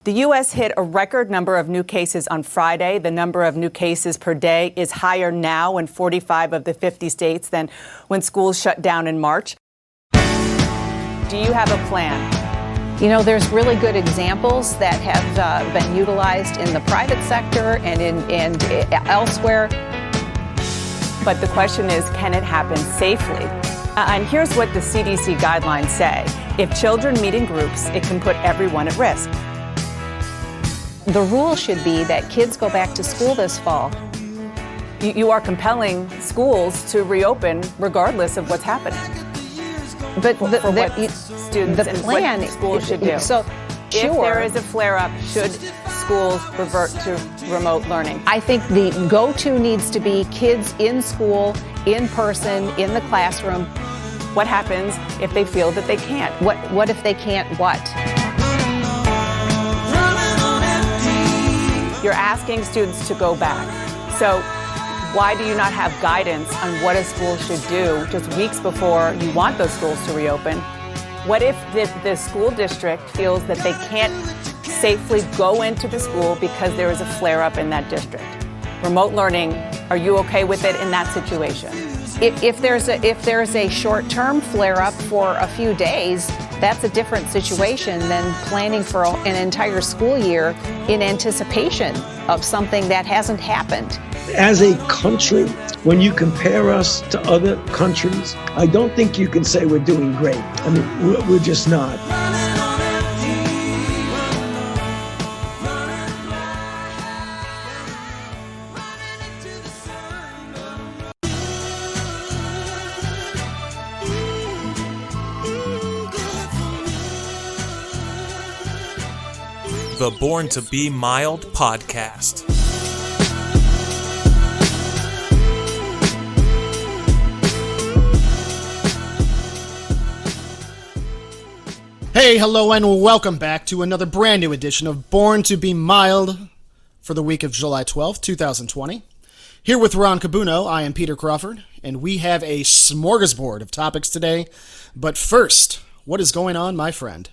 The U.S. hit a record number of new cases on Friday. The number of new cases per day is higher now in 45 of the 50 states than when schools shut down in March. Do you have a plan? You know, there's really good examples that have been utilized in the private sector and elsewhere. But the question is, can it happen safely? And here's what the CDC guidelines say. If children meet in groups, it can put everyone at risk. The rule should be that kids go back to school this fall. You are compelling schools to reopen regardless of what's happening. But for what students the and plan, what schools should do. So, if there is a flare-up, should schools revert to remote learning? I think the go-to needs to be kids in school, in person, in the classroom. What happens if they feel that they can't? What if they can't what? You're asking students to go back. So why do you not have guidance on what a school should do just weeks before you want those schools to reopen? What if the school district feels that they can't safely go into the school because there is a flare-up in that district? Remote learning, are you okay with it in that situation? If there's a short-term flare-up for a few days, that's a different situation than planning for an entire school year in anticipation of something that hasn't happened. As a country, when you compare us to other countries, I don't think you can say we're doing great. I mean, we're just not. The Born to Be Mild podcast. Hey, hello, and welcome back to another brand new edition of Born to Be Mild for the week of July 12th, 2020. Here with Ron Cabuno, I am Peter Crawford, and we have a smorgasbord of topics today. But first, what is going on, my friend?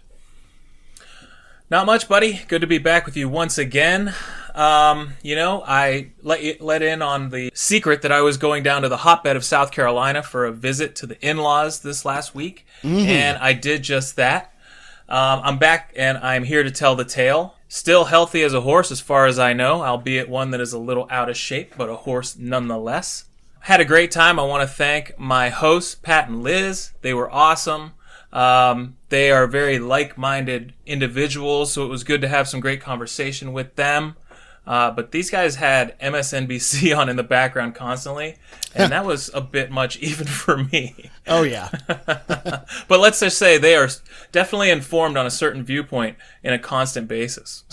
Not much, buddy. Good to be back with you once again. I let in on the secret that I was going down to the hotbed of South Carolina for a visit to the in-laws this last week, and I did just that. I'm back, and I'm here to tell the tale. Still healthy as a horse as far as I know, albeit one that is a little out of shape, but a horse nonetheless. Had a great time. I want to thank my hosts, Pat and Liz. They were awesome. They are very like-minded individuals, so it was good to have some great conversation with them. But these guys had MSNBC on in the background constantly, and that was a bit much even for me. Oh, yeah. But let's just say they are definitely informed on a certain viewpoint in a constant basis.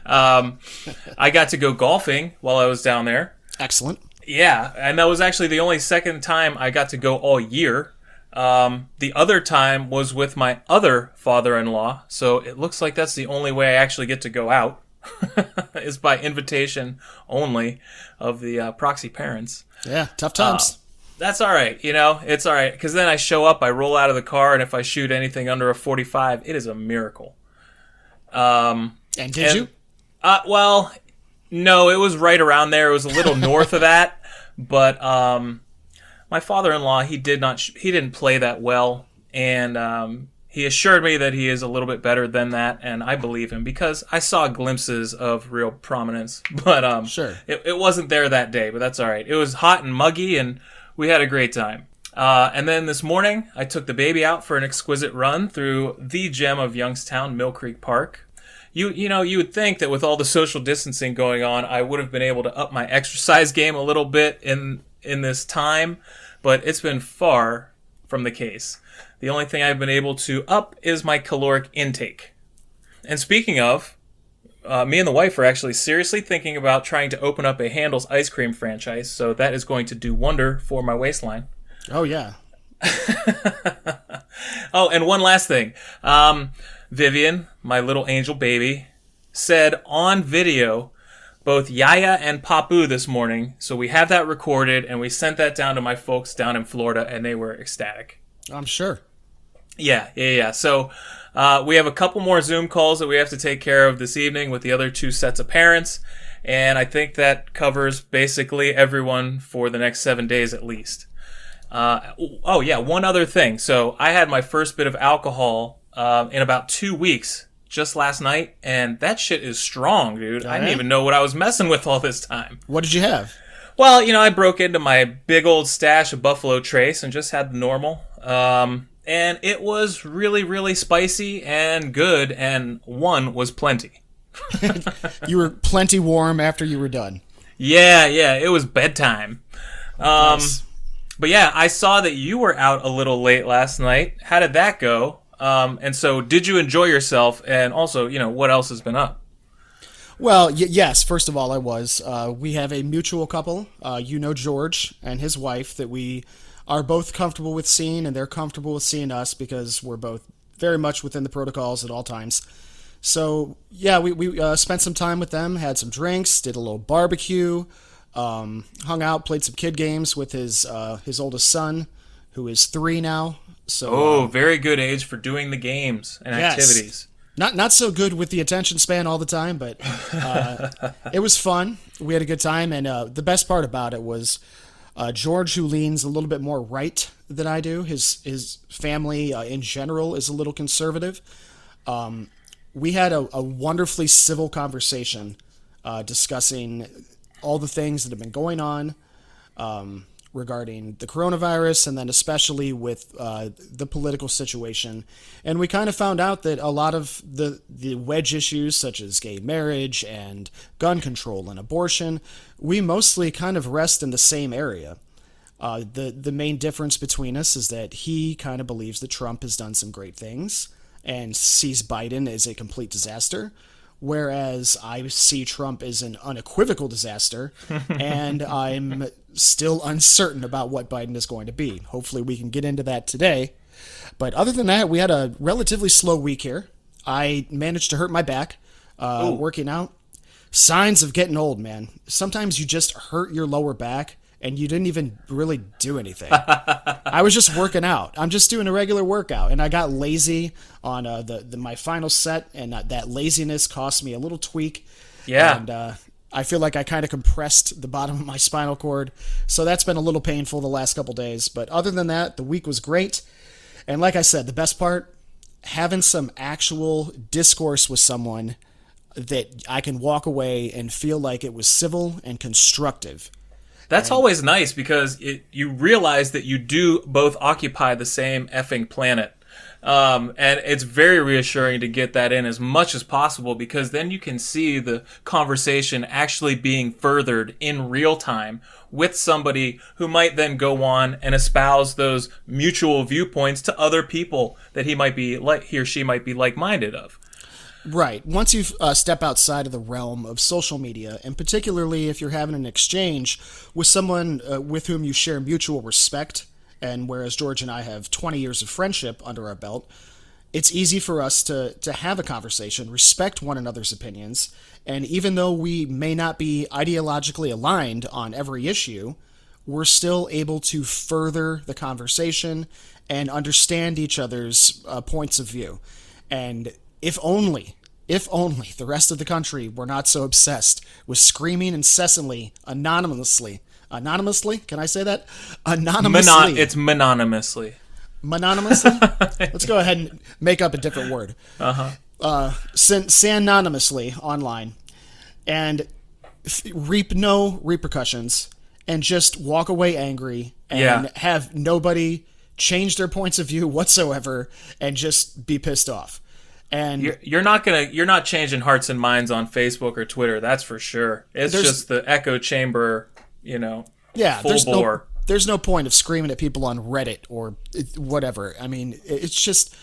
I got to go golfing while I was down there. Excellent. Yeah, and that was actually the only second time I got to go all year. The other time was with my other father-in-law, so it looks like that's the only way I actually get to go out, is by invitation only of the proxy parents. Yeah, tough times. That's all right, it's all right, because then I show up, I roll out of the car, and if I shoot anything under a 45, it is a miracle. And did you? Well, no, it was right around there. It was a little north of that, but my father-in-law, he didn't play that well, and he assured me that he is a little bit better than that, and I believe him because I saw glimpses of real prominence, but sure. It wasn't there that day, but that's all right. It was hot and muggy, and we had a great time. And then this morning, I took the baby out for an exquisite run through the gem of Youngstown, Mill Creek Park. You would think that with all the social distancing going on, I would have been able to up my exercise game a little bit in this time, but it's been far from the case. The only thing I've been able to up is my caloric intake. And speaking of, me and the wife are actually seriously thinking about trying to open up a Handel's ice cream franchise, so that is going to do wonder for my waistline. Oh, yeah. Oh, and one last thing. Vivian, my little angel baby, said on video both Yaya and Papu this morning, so we have that recorded, and we sent that down to my folks down in Florida, and they were ecstatic. I'm sure. Yeah. So We have a couple more Zoom calls that we have to take care of this evening with the other two sets of parents, and I think that covers basically everyone for the next 7 days at least. Oh yeah, one other thing. So I had my first bit of alcohol in about 2 weeks just last night, and that shit is strong, dude. I didn't even know what I was messing with all this time. What did you have? Well, I broke into my big old stash of Buffalo Trace and just had the normal. And it was really, really spicy and good, and one was plenty. You were plenty warm after you were done. Yeah, it was bedtime. Nice. But yeah, I saw that you were out a little late last night. How did that go? And so did you enjoy yourself? And also, what else has been up? Well, yes, first of all, I was. We have a mutual couple, George and his wife, that we are both comfortable with seeing, and they're comfortable with seeing us because we're both very much within the protocols at all times. So, yeah, we spent some time with them, had some drinks, did a little barbecue, hung out, played some kid games with his oldest son, who is 3 now. So, very good age for doing the games and activities. Not so good with the attention span all the time, but it was fun. We had a good time, and the best part about it was George, who leans a little bit more right than I do. His family in general is a little conservative. We had a wonderfully civil conversation discussing all the things that have been going on regarding the coronavirus, and then especially with the political situation. And we kind of found out that a lot of the wedge issues, such as gay marriage and gun control and abortion, we mostly kind of rest in the same area. The main difference between us is that he kind of believes that Trump has done some great things and sees Biden as a complete disaster, whereas I see Trump as an unequivocal disaster, and I'm still uncertain about what Biden is going to be. Hopefully we can get into that today. But other than that, we had a relatively slow week here. I managed to hurt my back working out. Signs of getting old, man. Sometimes you just hurt your lower back, and you didn't even really do anything. I was just working out. I'm just doing a regular workout, and I got lazy on my final set, and that laziness cost me a little tweak. Yeah. And I feel like I kind of compressed the bottom of my spinal cord, so that's been a little painful the last couple days. But other than that, the week was great. And like I said, the best part, having some actual discourse with someone that I can walk away and feel like it was civil and constructive. That's always nice because you realize that you do both occupy the same effing planet. And it's very reassuring to get that in as much as possible, because then you can see the conversation actually being furthered in real time with somebody who might then go on and espouse those mutual viewpoints to other people that he or she might be like-minded of. Right. Once you step outside of the realm of social media, and particularly if you're having an exchange with someone with whom you share mutual respect, and whereas George and I have 20 years of friendship under our belt, it's easy for us to have a conversation, respect one another's opinions, and even though we may not be ideologically aligned on every issue, we're still able to further the conversation and understand each other's points of view. And if only the rest of the country were not so obsessed with screaming incessantly, anonymously. Can I say that? Anonymously. It's mononymously. Mononymously? Let's go ahead and make up a different word. Synonymously online. And reap no repercussions, and just walk away angry and have nobody change their points of view whatsoever and just be pissed off. And you're not changing hearts and minds on Facebook or Twitter, that's for sure. It's just the echo chamber, full bore. There's no point of screaming at people on Reddit or whatever. I mean, it's just.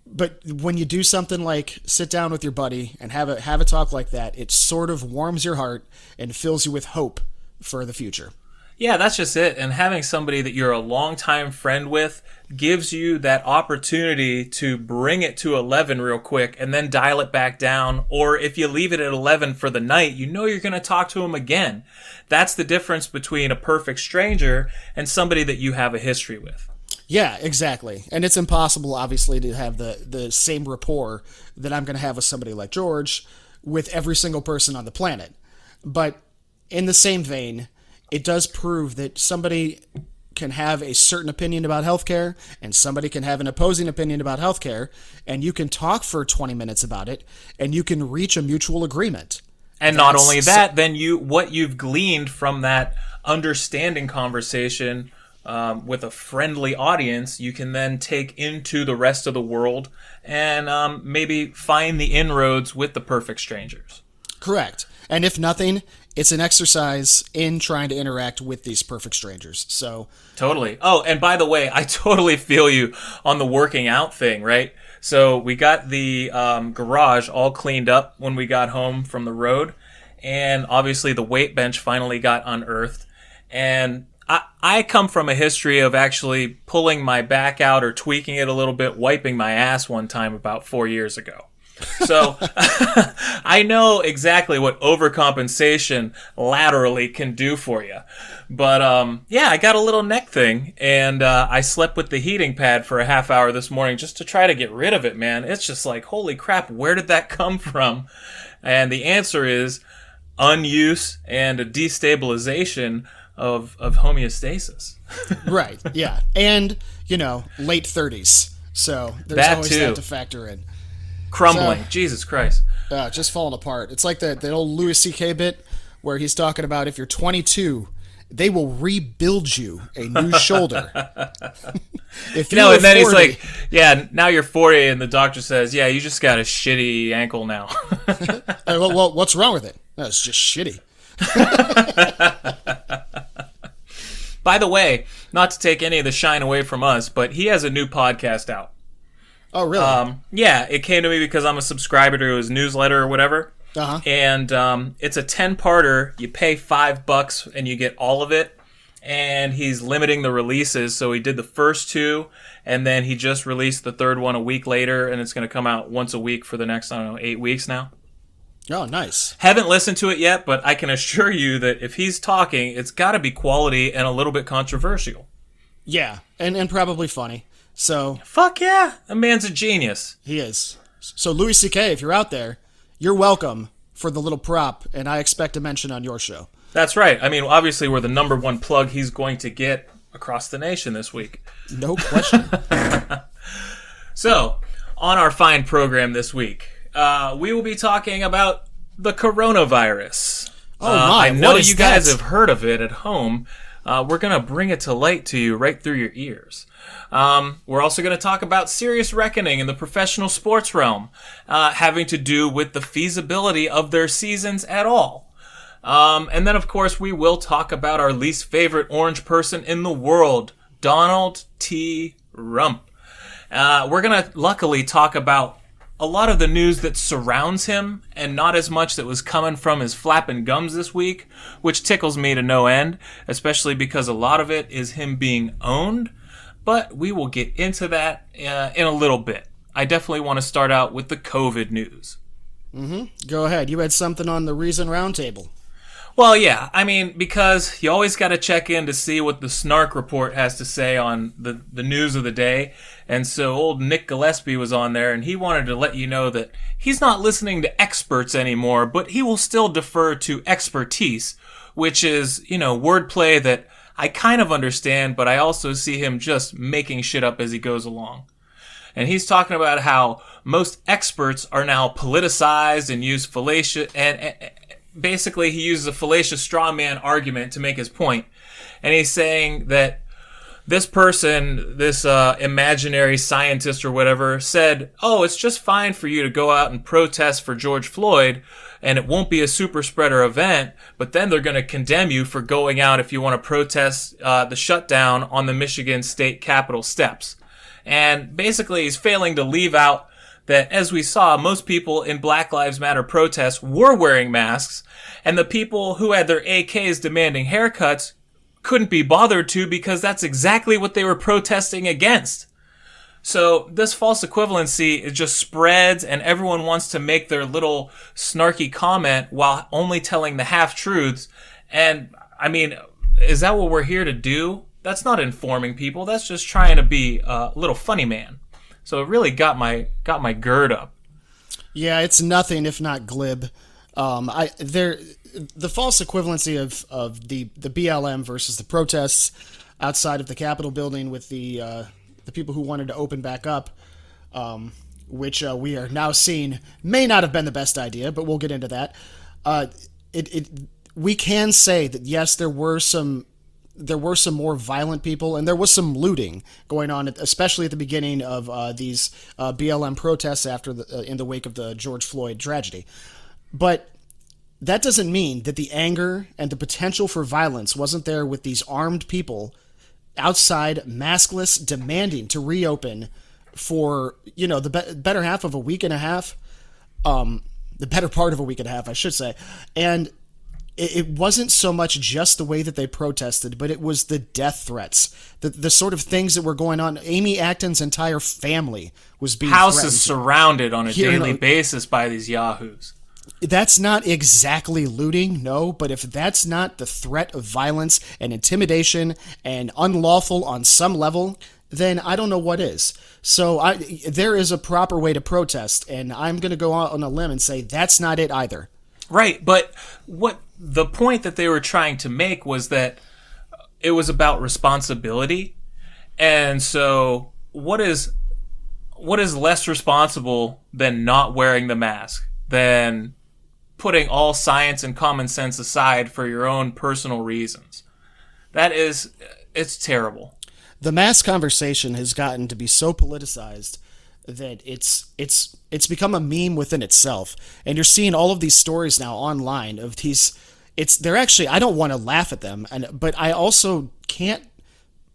But when you do something like sit down with your buddy and have a talk like that, it sort of warms your heart and fills you with hope for the future. Yeah, that's just it. And having somebody that you're a longtime friend with gives you that opportunity to bring it to 11 real quick and then dial it back down. Or if you leave it at 11 for the night, you know you're going to talk to them again. That's the difference between a perfect stranger and somebody that you have a history with. Yeah, exactly. And it's impossible, obviously, to have the same rapport that I'm going to have with somebody like George with every single person on the planet. But in the same vein, it does prove that somebody can have a certain opinion about healthcare and somebody can have an opposing opinion about healthcare, and you can talk for 20 minutes about it and you can reach a mutual agreement. And not only that, then what you've gleaned from that understanding conversation with a friendly audience, you can then take into the rest of the world and maybe find the inroads with the perfect strangers. Correct. And if nothing, it's an exercise in trying to interact with these perfect strangers. So totally. Oh, and by the way, I totally feel you on the working out thing, right? So we got the garage all cleaned up when we got home from the road, and obviously the weight bench finally got unearthed. And I come from a history of actually pulling my back out or tweaking it a little bit, wiping my ass one time about 4 years ago. So I know exactly what overcompensation laterally can do for you. But yeah, I got a little neck thing, and I slept with the heating pad for a half hour this morning just to try to get rid of it, man. It's just like, holy crap, where did that come from? And the answer is unuse and a destabilization of homeostasis. Right, yeah. And, late 30s. So there's that always too. that to factor in. Crumbling. So, Jesus Christ. Just falling apart. It's like the old Louis C.K. bit where he's talking about if you're 22, they will rebuild you a new shoulder. If you and then 40, he's like, yeah, now you're 40, and the doctor says, yeah, you just got a shitty ankle now. well, what's wrong with it? No, it's just shitty. By the way, not to take any of the shine away from us, but he has a new podcast out. Oh, really? Yeah, it came to me because I'm a subscriber to his newsletter or whatever. Uh-huh. And it's a 10-parter. You pay $5 and you get all of it. And he's limiting the releases, so he did the first 2, and then he just released the third one a week later, and it's going to come out once a week for the next, 8 weeks now. Oh, nice. Haven't listened to it yet, but I can assure you that if he's talking, it's got to be quality and a little bit controversial. Yeah, and probably funny. So fuck yeah, that man's a genius. He is. So Louis C.K., if you're out there, you're welcome for the little prop, and I expect a mention on your show. That's right. I mean, obviously, we're the number one plug he's going to get across the nation this week. No question. So, on our fine program this week, we will be talking about the coronavirus. Oh, my. I know what is you guys that? have heard of it at home. We're going to bring it to light to you right through your ears. We're also going to talk about serious reckoning in the professional sports realm, having to do with the feasibility of their seasons at all. And then, of course, we will talk about our least favorite orange person in the world, Donald T. Rump. We're going to luckily talk about a lot of the news that surrounds him and not as much that was coming from his flapping gums this week, which tickles me to no end, especially because a lot of it is him being owned. But we will get into that in a little bit. I definitely want to start out with the COVID news. Mm-hmm. Go ahead. You had something on the Reason Roundtable. Well, yeah. I mean, because you always got to check in to see what the Snark Report has to say on the news of the day. And so old Nick Gillespie was on there, and he wanted to let you know that he's not listening to experts anymore, but he will still defer to expertise, which is, wordplay that I kind of understand, but I also see him just making shit up as he goes along. And he's talking about how most experts are now politicized and use fallacious, and basically he uses a fallacious straw man argument to make his point. And he's saying that this person, this imaginary scientist or whatever, said, oh, it's just fine for you to go out and protest for George Floyd, and it won't be a super spreader event, but then they're going to condemn you for going out if you want to protest the shutdown on the Michigan State Capitol steps. And basically he's failing to leave out that, as we saw, most people in Black Lives Matter protests were wearing masks, and the people who had their AKs demanding haircuts couldn't be bothered to because that's exactly what they were protesting against. So this false equivalency, it just spreads, and everyone wants to make their little snarky comment while only telling the half-truths. And, I mean, is that what we're here to do? That's not informing people. That's just trying to be a little funny man. So it really got my gird up. Yeah, it's nothing if not glib. The false equivalency of the BLM versus the protests outside of the Capitol building with the people who wanted to open back up, which we are now seeing may not have been the best idea, but we'll get into that. We can say that yes, there were some more violent people, and there was some looting going on, especially at the beginning of these BLM protests in the wake of the George Floyd tragedy. But that doesn't mean that the anger and the potential for violence wasn't there with these armed people outside, maskless, demanding to reopen for, the better half of a week and a half, the better part of a week and a half, I should say. And it wasn't so much just the way that they protested, but it was the death threats, the sort of things that were going on. Amy Acton's entire family was being House threatened. is surrounded on a daily basis by these yahoos. That's not exactly looting, no, but if that's not the threat of violence and intimidation and unlawful on some level, then I don't know what is. So there is a proper way to protest, and I'm going to go out on a limb and say that's not it either. Right, but what the point that they were trying to make was that it was about responsibility. And so what is less responsible than not wearing the mask, than putting all science and common sense aside for your own personal reasons? It's terrible. The mask conversation has gotten to be so politicized that it's become a meme within itself. And you're seeing all of these stories now online of these. They're actually, I don't want to laugh at them, but I also can't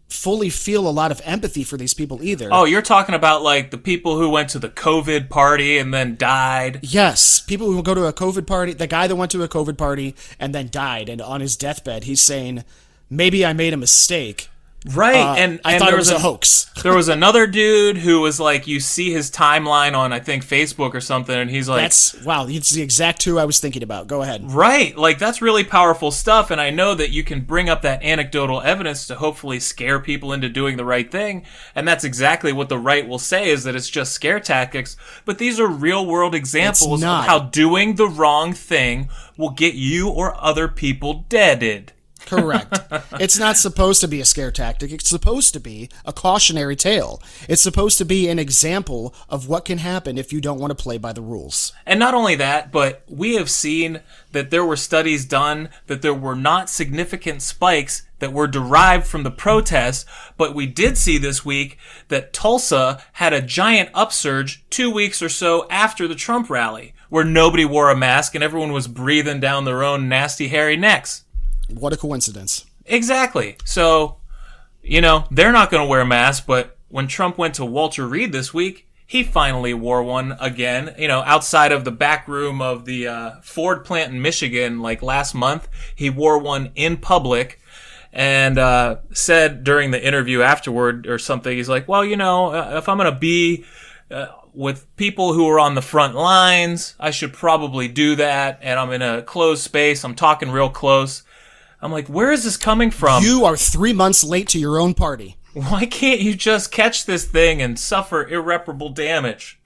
fully feel a lot of empathy for these people either. Oh, you're talking about like the people who went to the COVID party and then died? Yes, people who go to a COVID party. The guy that went to a COVID party and then died, and on his deathbed, he's saying, maybe I made a mistake. Right, and I thought it was a hoax. There was another dude who was like, you see his timeline on, I think, Facebook or something, and he's like... Wow, it's the exact two I was thinking about. Go ahead. Right, like, that's really powerful stuff, and I know that you can bring up that anecdotal evidence to hopefully scare people into doing the right thing, and that's exactly what the right will say, is that it's just scare tactics, but these are real-world examples of how doing the wrong thing will get you or other people deaded. Correct. It's not supposed to be a scare tactic. It's supposed to be a cautionary tale. It's supposed to be an example of what can happen if you don't want to play by the rules. And not only that, but we have seen that there were studies done that there were not significant spikes that were derived from the protests, but we did see this week that Tulsa had a giant upsurge 2 weeks or so after the Trump rally, where nobody wore a mask and everyone was breathing down their own nasty, hairy necks. What a coincidence. Exactly. So, they're not going to wear masks, but when Trump went to Walter Reed this week, he finally wore one again, outside of the back room of the Ford plant in Michigan, like last month. He wore one in public and said during the interview afterward or something, he's like, well, if I'm going to be with people who are on the front lines, I should probably do that. And I'm in a closed space. I'm talking real close. I'm like, where is this coming from? You are 3 months late to your own party. Why can't you just catch this thing and suffer irreparable damage?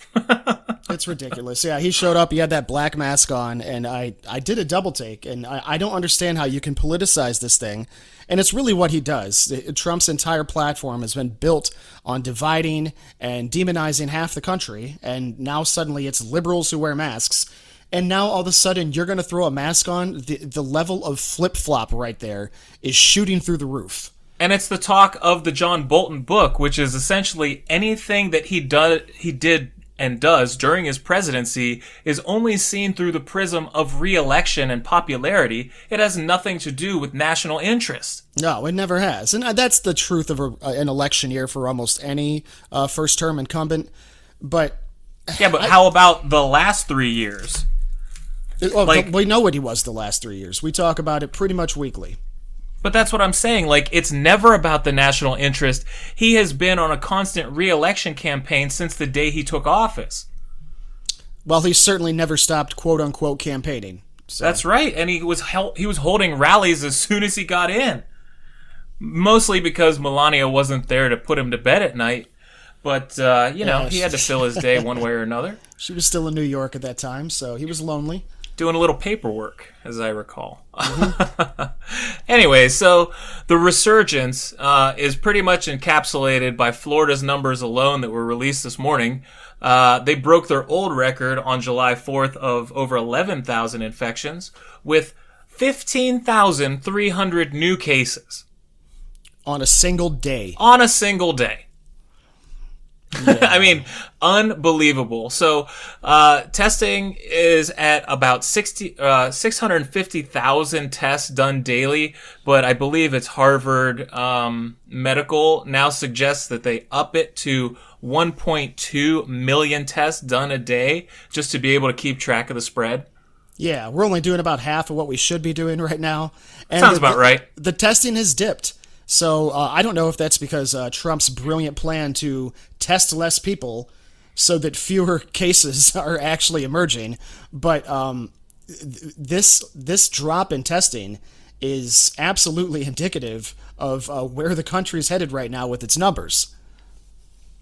It's ridiculous. Yeah, he showed up, he had that black mask on, and I did a double take, and I don't understand how you can politicize this thing. And it's really what he does. Trump's entire platform has been built on dividing and demonizing half the country, and now suddenly it's liberals who wear masks. And now all of a sudden you're going to throw a mask on. The level of flip-flop right there is shooting through the roof. And it's the talk of the John Bolton book, which is essentially anything that he did and does during his presidency is only seen through the prism of re-election and popularity. It has nothing to do with national interest. No, it never has. And that's the truth of an election year for almost any first-term incumbent. But how about the last 3 years? We know what he was the last 3 years. We talk about it pretty much weekly. But that's what I'm saying. Like, it's never about the national interest. He has been on a constant re-election campaign since the day he took office. Well, he certainly never stopped quote-unquote campaigning. So. That's right. And he was holding rallies as soon as he got in. mostly because Melania wasn't there to put him to bed at night. But, he had to fill his day one way or another. She was still in New York at that time, so he was lonely. Doing a little paperwork, as I recall. Anyway, so the resurgence is pretty much encapsulated by Florida's numbers alone that were released this morning. They broke their old record on July 4th of over 11,000 infections with 15,300 new cases. On a single day. On a single day. Yeah. I mean, unbelievable. So, testing is at about 650,000 tests done daily, but I believe it's Harvard Medical now suggests that they up it to 1.2 million tests done a day just to be able to keep track of the spread. Yeah, we're only doing about half of what we should be doing right now. And sounds about right. The testing has dipped. So I don't know if that's because Trump's brilliant plan to test less people so that fewer cases are actually emerging. But this drop in testing is absolutely indicative of where the country's headed right now with its numbers.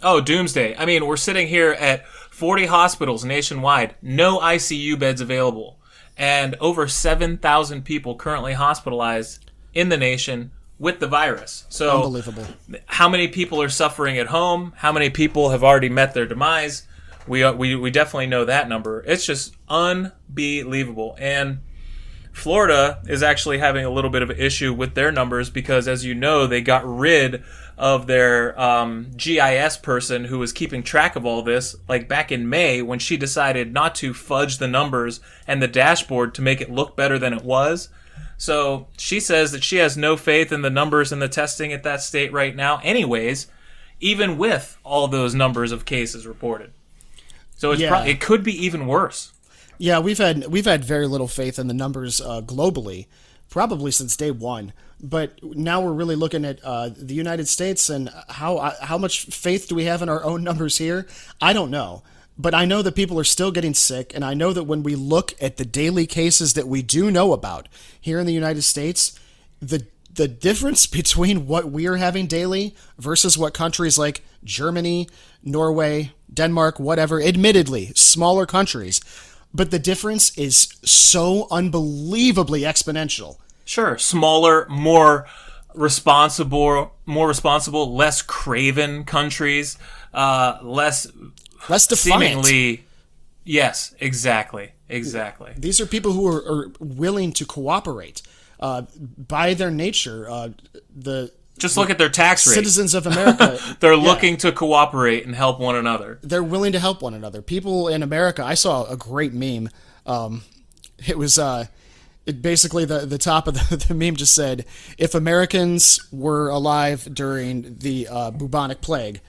Oh, doomsday. I mean, we're sitting here at 40 hospitals nationwide, no ICU beds available, and over 7,000 people currently hospitalized in the nation with the virus. So, unbelievable. How many people are suffering at home? How many people have already met their demise? We definitely know that number. It's just unbelievable. And Florida is actually having a little bit of an issue with their numbers because, as you know, they got rid of their GIS person who was keeping track of all this, like back in May when she decided not to fudge the numbers and the dashboard to make it look better than it was. So she says that she has no faith in the numbers and the testing at that state right now anyways, even with all those numbers of cases reported. So it could be even worse. Yeah, we've had very little faith in the numbers globally, probably since day one. But now we're really looking at the United States and how much faith do we have in our own numbers here? I don't know. But I know that people are still getting sick, and I know that when we look at the daily cases that we do know about here in the United States, the difference between what we are having daily versus what countries like Germany, Norway, Denmark, whatever, admittedly, smaller countries, but the difference is so unbelievably exponential. Sure, smaller, more responsible, less craven countries, less defiant. Seemingly, yes, exactly. These are people who are willing to cooperate by their nature. Just look at their tax rate. Citizens of America. They're looking to cooperate and help one another. They're willing to help one another. People in America, I saw a great meme. It was basically the top of the meme just said, if Americans were alive during the bubonic plague,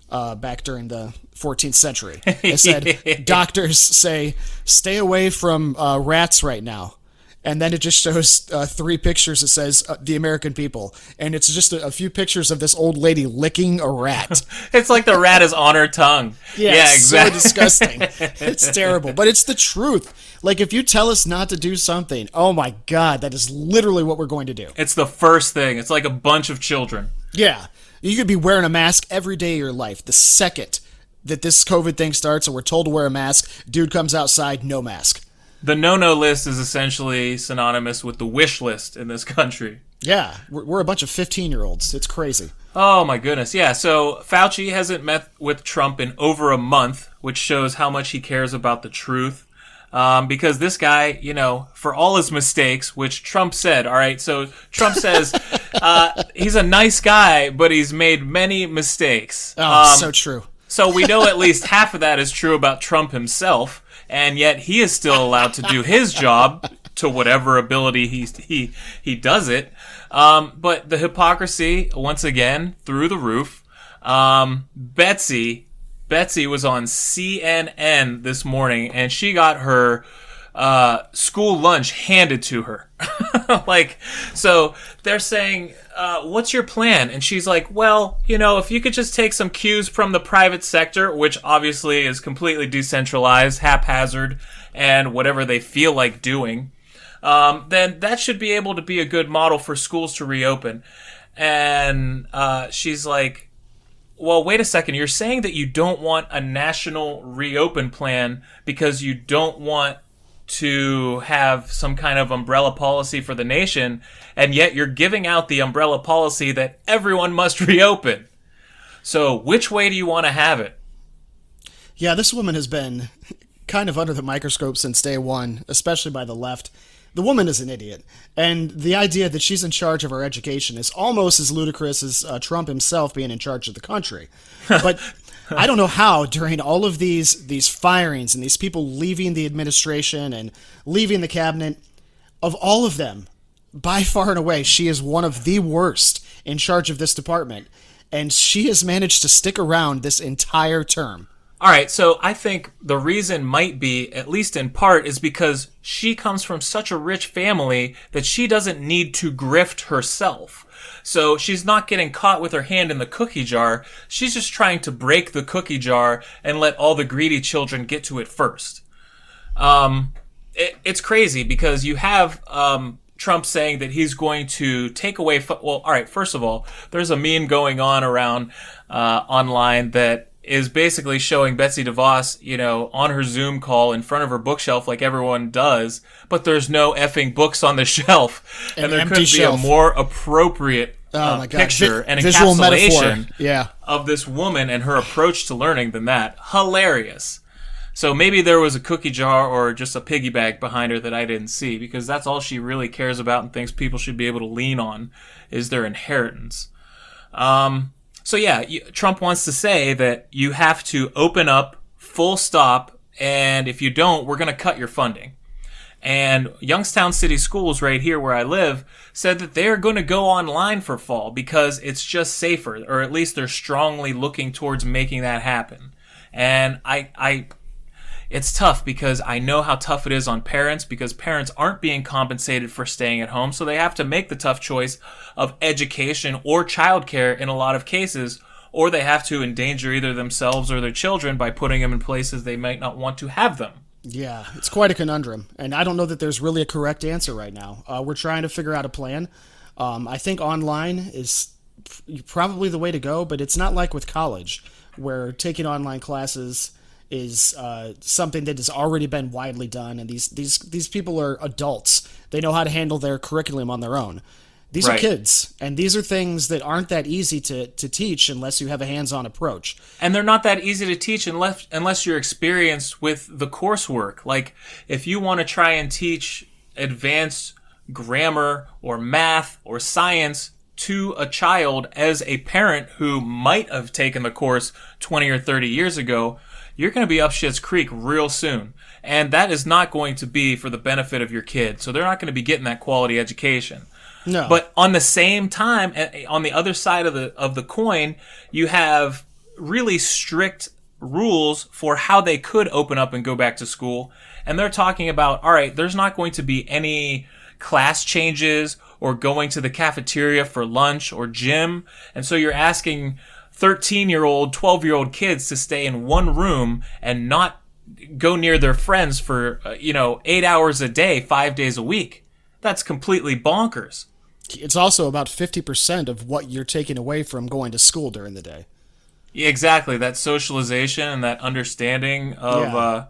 back during the 14th century. It said, doctors say, stay away from rats right now. And then it just shows 3 pictures. It says, the American people. And it's just a few pictures of this old lady licking a rat. It's like the rat is on her tongue. Yeah, exactly. So disgusting. It's terrible. But it's the truth. Like, if you tell us not to do something, oh my God, that is literally what we're going to do. It's the first thing. It's like a bunch of children. Yeah. You could be wearing a mask every day of your life. The second that this COVID thing starts and we're told to wear a mask, dude comes outside, no mask. The no-no list is essentially synonymous with the wish list in this country. Yeah, we're a bunch of 15-year-olds. It's crazy. Oh, my goodness. Yeah, so Fauci hasn't met with Trump in over a month, which shows how much he cares about the truth. Because this guy, for all his mistakes, which Trump said, all right, so Trump says he's a nice guy, but he's made many mistakes. Oh, so true. So we know at least half of that is true about Trump himself, and yet he is still allowed to do his job to whatever ability he does it. But the hypocrisy, once again, through the roof. Betsy was on CNN this morning, and she got her school lunch handed to her. So they're saying, what's your plan? And she's like, well, if you could just take some cues from the private sector, which obviously is completely decentralized, haphazard, and whatever they feel like doing, then that should be able to be a good model for schools to reopen. And she's like, well, wait a second. You're saying that you don't want a national reopen plan because you don't want to have some kind of umbrella policy for the nation, and yet you're giving out the umbrella policy that everyone must reopen. So which way do you want to have it? Yeah, this woman has been kind of under the microscope since day one, especially by the left. The woman is an idiot, and the idea that she's in charge of our education is almost as ludicrous as Trump himself being in charge of the country. But I don't know how, during all of these firings and these people leaving the administration and leaving the cabinet, of all of them, by far and away, she is one of the worst in charge of this department, and she has managed to stick around this entire term. All right, so I think the reason might be, at least in part, is because she comes from such a rich family that she doesn't need to grift herself. So she's not getting caught with her hand in the cookie jar. She's just trying to break the cookie jar and let all the greedy children get to it first. It's crazy because you have Trump saying that he's going to take away... Well, all right, first of all, there's a meme going on around online that is basically showing Betsy DeVos, on her Zoom call in front of her bookshelf like everyone does, but there's no effing books on the shelf. And there couldn't be a more appropriate picture and visual encapsulation metaphor. of this woman and her approach to learning than that. Hilarious. So maybe there was a cookie jar or just a piggy bank behind her that I didn't see, because that's all she really cares about and thinks people should be able to lean on is their inheritance. So yeah, Trump wants to say that you have to open up, full stop, and if you don't, we're going to cut your funding. And Youngstown City Schools, right here where I live, said that they're going to go online for fall because it's just safer, or at least they're strongly looking towards making that happen. And it's tough because I know how tough it is on parents, because parents aren't being compensated for staying at home, so they have to make the tough choice of education or childcare in a lot of cases, or they have to endanger either themselves or their children by putting them in places they might not want to have them. Yeah, it's quite a conundrum, and I don't know that there's really a correct answer right now. We're trying to figure out a plan. I think online is probably the way to go, but it's not like with college, where taking online classes is something that has already been widely done, and these people are adults. They know how to handle their curriculum on their own. These Right. are kids, and these are things that aren't that easy to teach unless you have a hands-on approach. And they're not that easy to teach unless you're experienced with the coursework. Like, if you want to try and teach advanced grammar or math or science to a child as a parent who might have taken the course 20 or 30 years ago, you're going to be up shit's creek real soon. And that is not going to be for the benefit of your kid. So they're not going to be getting that quality education. No. But on the same time, on the other side of the coin, you have really strict rules for how they could open up and go back to school. And they're talking about, all right, there's not going to be any class changes or going to the cafeteria for lunch or gym. And so you're asking 13-year-old, 12-year-old kids to stay in one room and not go near their friends for, 8 hours a day, 5 days a week. That's completely bonkers. It's also about 50% of what you're taking away from going to school during the day. Yeah, exactly. That socialization and that understanding of, Yeah.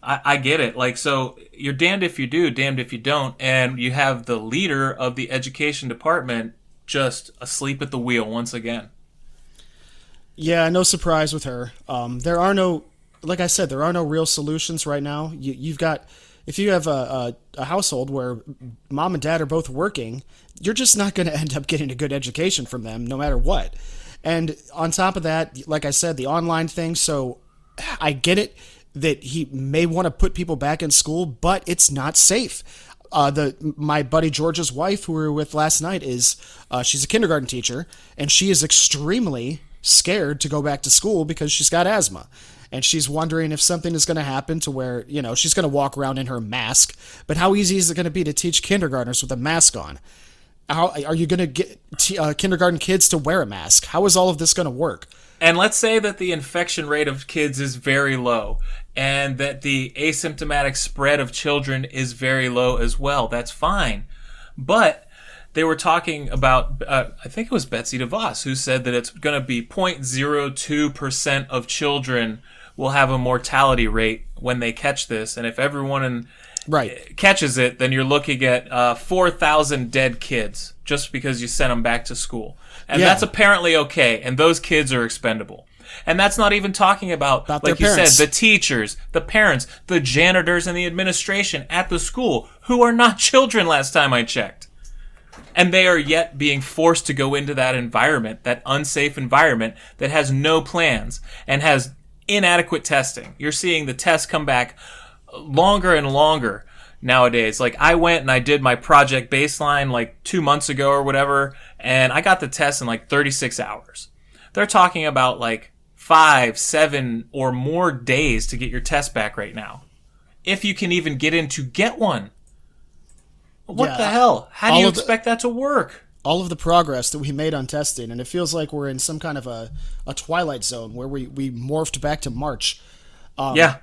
I get it. Like, so you're damned if you do, damned if you don't. And you have the leader of the education department just asleep at the wheel once again. Yeah, no surprise with her. There are no, like I said, there are no real solutions right now. You've got, if you have a household where mom and dad are both working, you're just not going to end up getting a good education from them no matter what. And on top of that, like I said, the online thing, so I get it that he may want to put people back in school, but it's not safe. My buddy George's wife, who we were with last night, she's a kindergarten teacher, and she is extremely scared to go back to school because she's got asthma. And she's wondering if something is going to happen to where, she's going to walk around in her mask. But how easy is it going to be to teach kindergartners with a mask on? How are you going to get kindergarten kids to wear a mask? How is all of this going to work? And let's say that the infection rate of kids is very low and that the asymptomatic spread of children is very low as well. That's fine. But they were talking about, I think it was Betsy DeVos who said that it's going to be 0.02% of children will have a mortality rate when they catch this. And if everyone catches it, then you're looking at 4,000 dead kids just because you sent them back to school. And that's apparently okay. And those kids are expendable. And that's not even talking about like you said, the teachers, the parents, the janitors, and the administration at the school, who are not children last time I checked. And they are yet being forced to go into that environment, that unsafe environment that has no plans and has inadequate testing. You're seeing the tests come back longer and longer nowadays. Like, I went and I did my project baseline like 2 months ago or whatever, and I got the test in like 36 hours. They're talking about like 5, 7, or more days to get your test back right now, if you can even get in to get one. What the hell? How do you expect that to work? All of the progress that we made on testing, and it feels like we're in some kind of a twilight zone where we morphed back to March. There's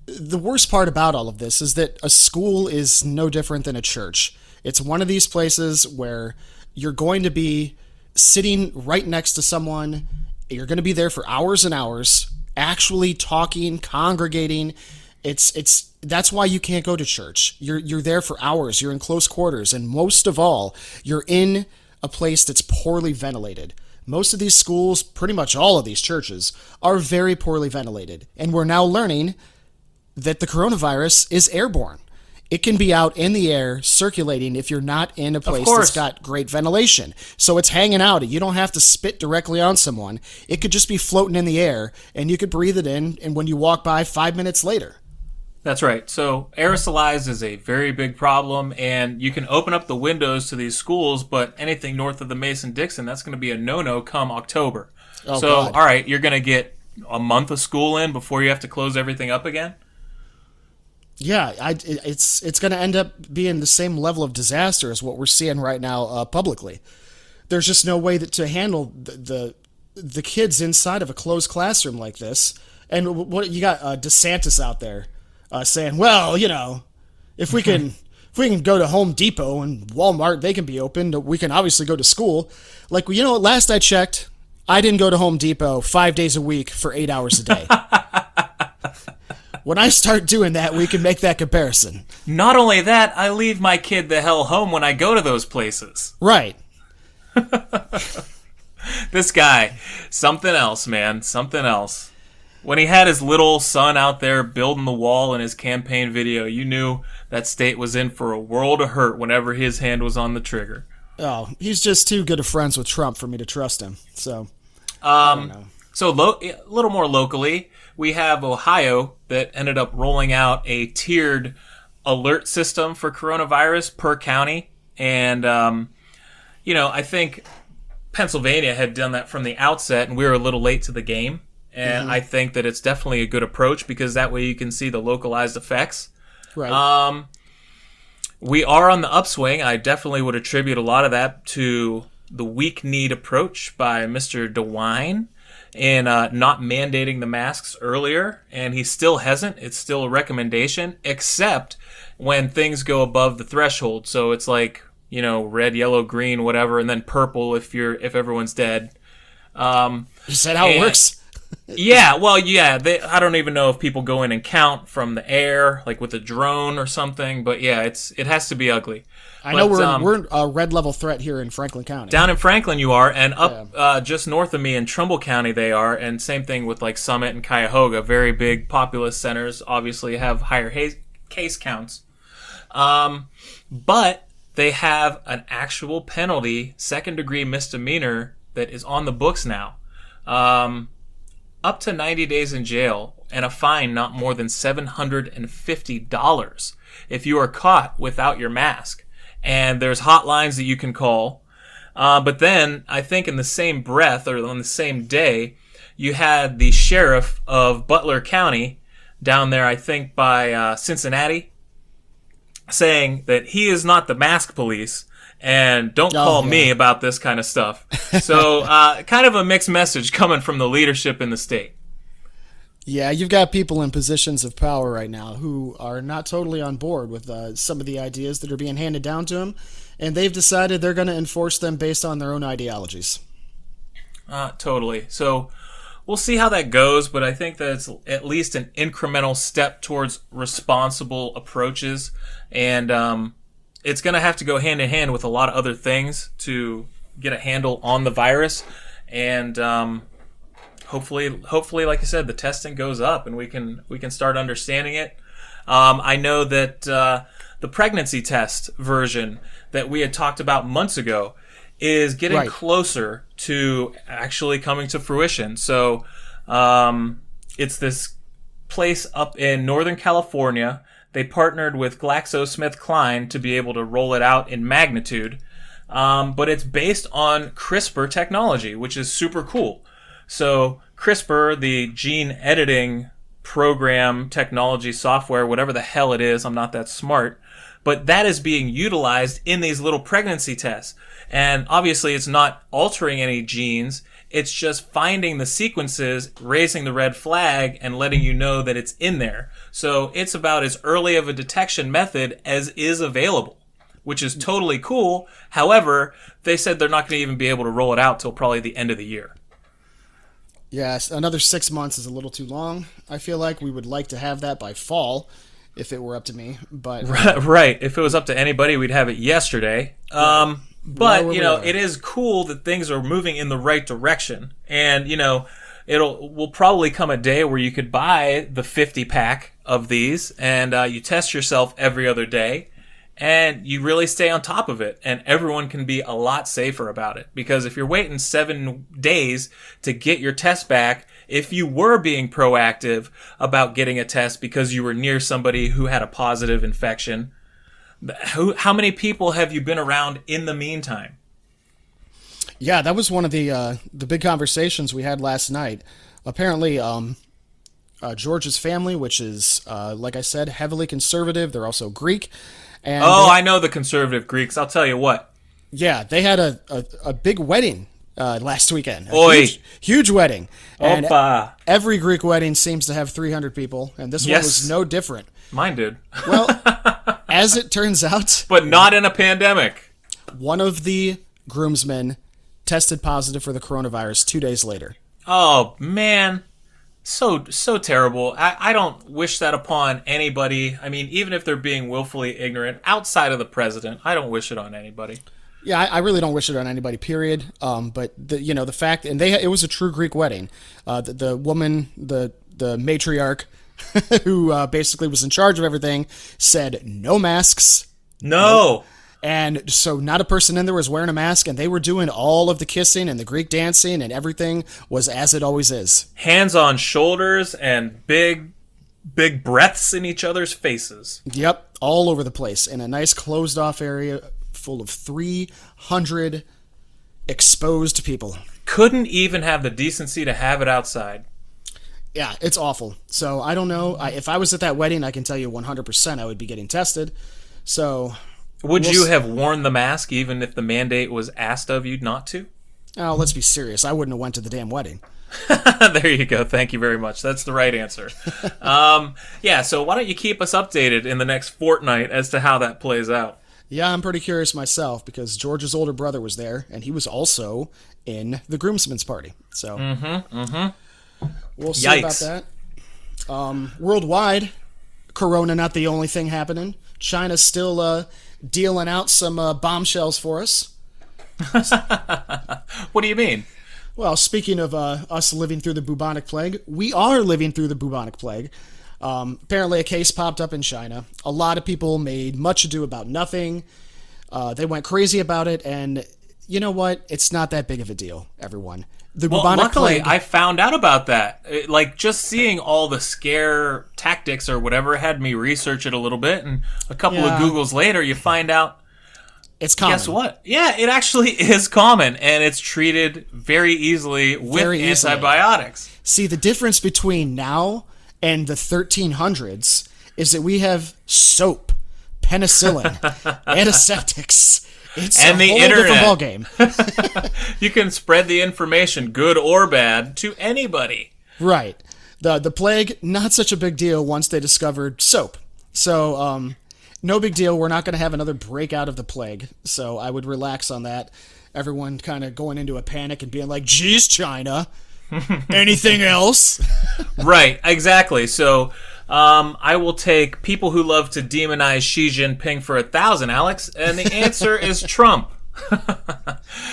the worst part about all of this is that a school is no different than a church. It's one of these places where you're going to be sitting right next to someone. You're going to be there for hours and hours, actually talking, congregating. That's why you can't go to church. You're there for hours. You're in close quarters, and most of all, you're in a place that's poorly ventilated. Most of these schools, pretty much all of these churches, are very poorly ventilated, and we're now learning that the coronavirus is airborne. It can be out in the air circulating if you're not in a place that's got great ventilation. So it's hanging out. You don't have to spit directly on someone. It could just be floating in the air, and you could breathe it in, and when you walk by 5 minutes later. That's right. So aerosolized is a very big problem, and you can open up the windows to these schools, but anything north of the Mason-Dixon, that's going to be a no-no come October. All right, you're going to get a month of school in before you have to close everything up again? Yeah, it's going to end up being the same level of disaster as what we're seeing right now publicly. There's just no way to handle the kids inside of a closed classroom like this. And what you got DeSantis out there saying, well, if we can go to Home Depot and Walmart, they can be open. We can obviously go to school. Like, last I checked, I didn't go to Home Depot 5 days a week for 8 hours a day. When I start doing that, we can make that comparison. Not only that, I leave my kid the hell home when I go to those places. Right. This guy, something else, man, something else. When he had his little son out there building the wall in his campaign video, you knew that state was in for a world of hurt whenever his hand was on the trigger. Oh, he's just too good of friends with Trump for me to trust him. So, I don't know. So a little more locally, we have Ohio that ended up rolling out a tiered alert system for coronavirus per county. And, I think Pennsylvania had done that from the outset, and we were a little late to the game. And I think that it's definitely a good approach because that way you can see the localized effects. Right. We are on the upswing. I definitely would attribute a lot of that to the weak-kneed approach by Mr. DeWine in not mandating the masks earlier. And he still hasn't. It's still a recommendation, except when things go above the threshold. So it's like, red, yellow, green, whatever, and then purple if everyone's dead. Is that how it works? Yeah, well, yeah. I don't even know if people go in and count from the air, like with a drone or something. But yeah, it has to be ugly. I know we're a red level threat here in Franklin County. Down in Franklin, you are, and up just north of me in Trumbull County, they are, and same thing with like Summit and Cuyahoga. Very big populous centers, obviously have higher case counts, but they have an actual penalty, second-degree misdemeanor that is on the books now. Up to 90 days in jail and a fine not more than $750 if you are caught without your mask. And there's hotlines that you can call. But then I think in the same breath or on the same day, you had the sheriff of Butler County down there, I think by Cincinnati, saying that he is not the mask police. And don't call me about this kind of stuff. So kind of a mixed message coming from the leadership in the state. Yeah, you've got people in positions of power right now who are not totally on board with some of the ideas that are being handed down to them, and they've decided they're going to enforce them based on their own ideologies. Totally. So we'll see how that goes, but I think that it's at least an incremental step towards responsible approaches, and it's going to have to go hand in hand with a lot of other things to get a handle on the virus, and hopefully, like I said, the testing goes up and we can start understanding it. I know that the pregnancy test version that we had talked about months ago is getting Right. closer to actually coming to fruition. So it's this place up in Northern California. They partnered with GlaxoSmithKline to be able to roll it out in magnitude. But it's based on CRISPR technology, which is super cool. So CRISPR, the gene editing program, technology, software, whatever the hell it is, I'm not that smart, but that is being utilized in these little pregnancy tests. And obviously it's not altering any genes, it's just finding the sequences, raising the red flag, and letting you know that it's in there. So it's about as early of a detection method as is available, which is totally cool. However, they said they're not going to even be able to roll it out till probably the end of the year. Yes, another 6 months is a little too long. I feel like we would like to have that by fall, if it were up to me. But Right. If it was up to anybody, we'd have it yesterday. But, it is cool that things are moving in the right direction. And, will probably come a day where you could buy the 50 pack of these and you test yourself every other day. And you really stay on top of it, and everyone can be a lot safer about it. Because if you're waiting 7 days to get your test back, if you were being proactive about getting a test because you were near somebody who had a positive infection, how many people have you been around in the meantime? yeah, that was one of the big conversations we had last night. Apparently, George's family, which is, like I said, heavily conservative. They're also Greek. And I know the conservative Greeks. I'll tell you what. Yeah, they had a big wedding last weekend. Oi. Huge wedding. And Opa. every Greek wedding seems to have 300 people, and this one Yes. was no different. Mine did. Well, as it turns out, But not in a pandemic. one of the groomsmen tested positive for the coronavirus 2 days later. Oh, man. So terrible. I don't wish that upon anybody. I mean, even if they're being willfully ignorant, outside of the president, I don't wish it on anybody. Yeah, I really don't wish it on anybody, period. But the fact, and it was a true Greek wedding. The woman, the matriarch, who basically was in charge of everything, said no masks. No. And so not a person in there was wearing a mask, and they were doing all of the kissing and the Greek dancing, and everything was as it always is. Hands on shoulders and big breaths in each other's faces. Yep, all over the place in a nice closed-off area full of 300 exposed people. Couldn't even have the decency to have it outside. Yeah, it's awful. So I don't know. If I was at that wedding, I can tell you 100% I would be getting tested. So... Would you have worn the mask even if the mandate was asked of you not to? Oh, let's be serious. I wouldn't have went to the damn wedding. There you go. Thank you very much. That's the right answer. So why don't you keep us updated in the next fortnight as to how that plays out? Yeah, I'm pretty curious myself because George's older brother was there, and he was also in the groomsmen's party. So we'll see about that. Worldwide, Corona not the only thing happening. China's still dealing out some bombshells for us. What do you mean? Well, speaking of us living through the bubonic plague, we are living through the bubonic plague. Apparently a case popped up in China. A lot of people made much ado about nothing. They went crazy about it, and you know what? It's not that big of a deal, everyone. The bubonic luckily, plague... I found out about that. Just seeing all the scare tactics or whatever had me research it a little bit, and a couple of Googles later, you find out it's common. Guess what? Yeah, it actually is common, and it's treated very easily with antibiotics. See, the difference between now and the 1300s is that we have soap, penicillin, antiseptics. It's and a the whole internet. different ballgame. You can spread the information, good or bad, to anybody. Right. The plague, not such a big deal once they discovered soap. So, no big deal. We're not going to have another breakout of the plague. So I would relax on that. Everyone kind of going into a panic and being like, geez, China, anything else? Right, exactly. So I will take people who love to demonize Xi Jinping for 1,000, Alex, and the answer is Trump.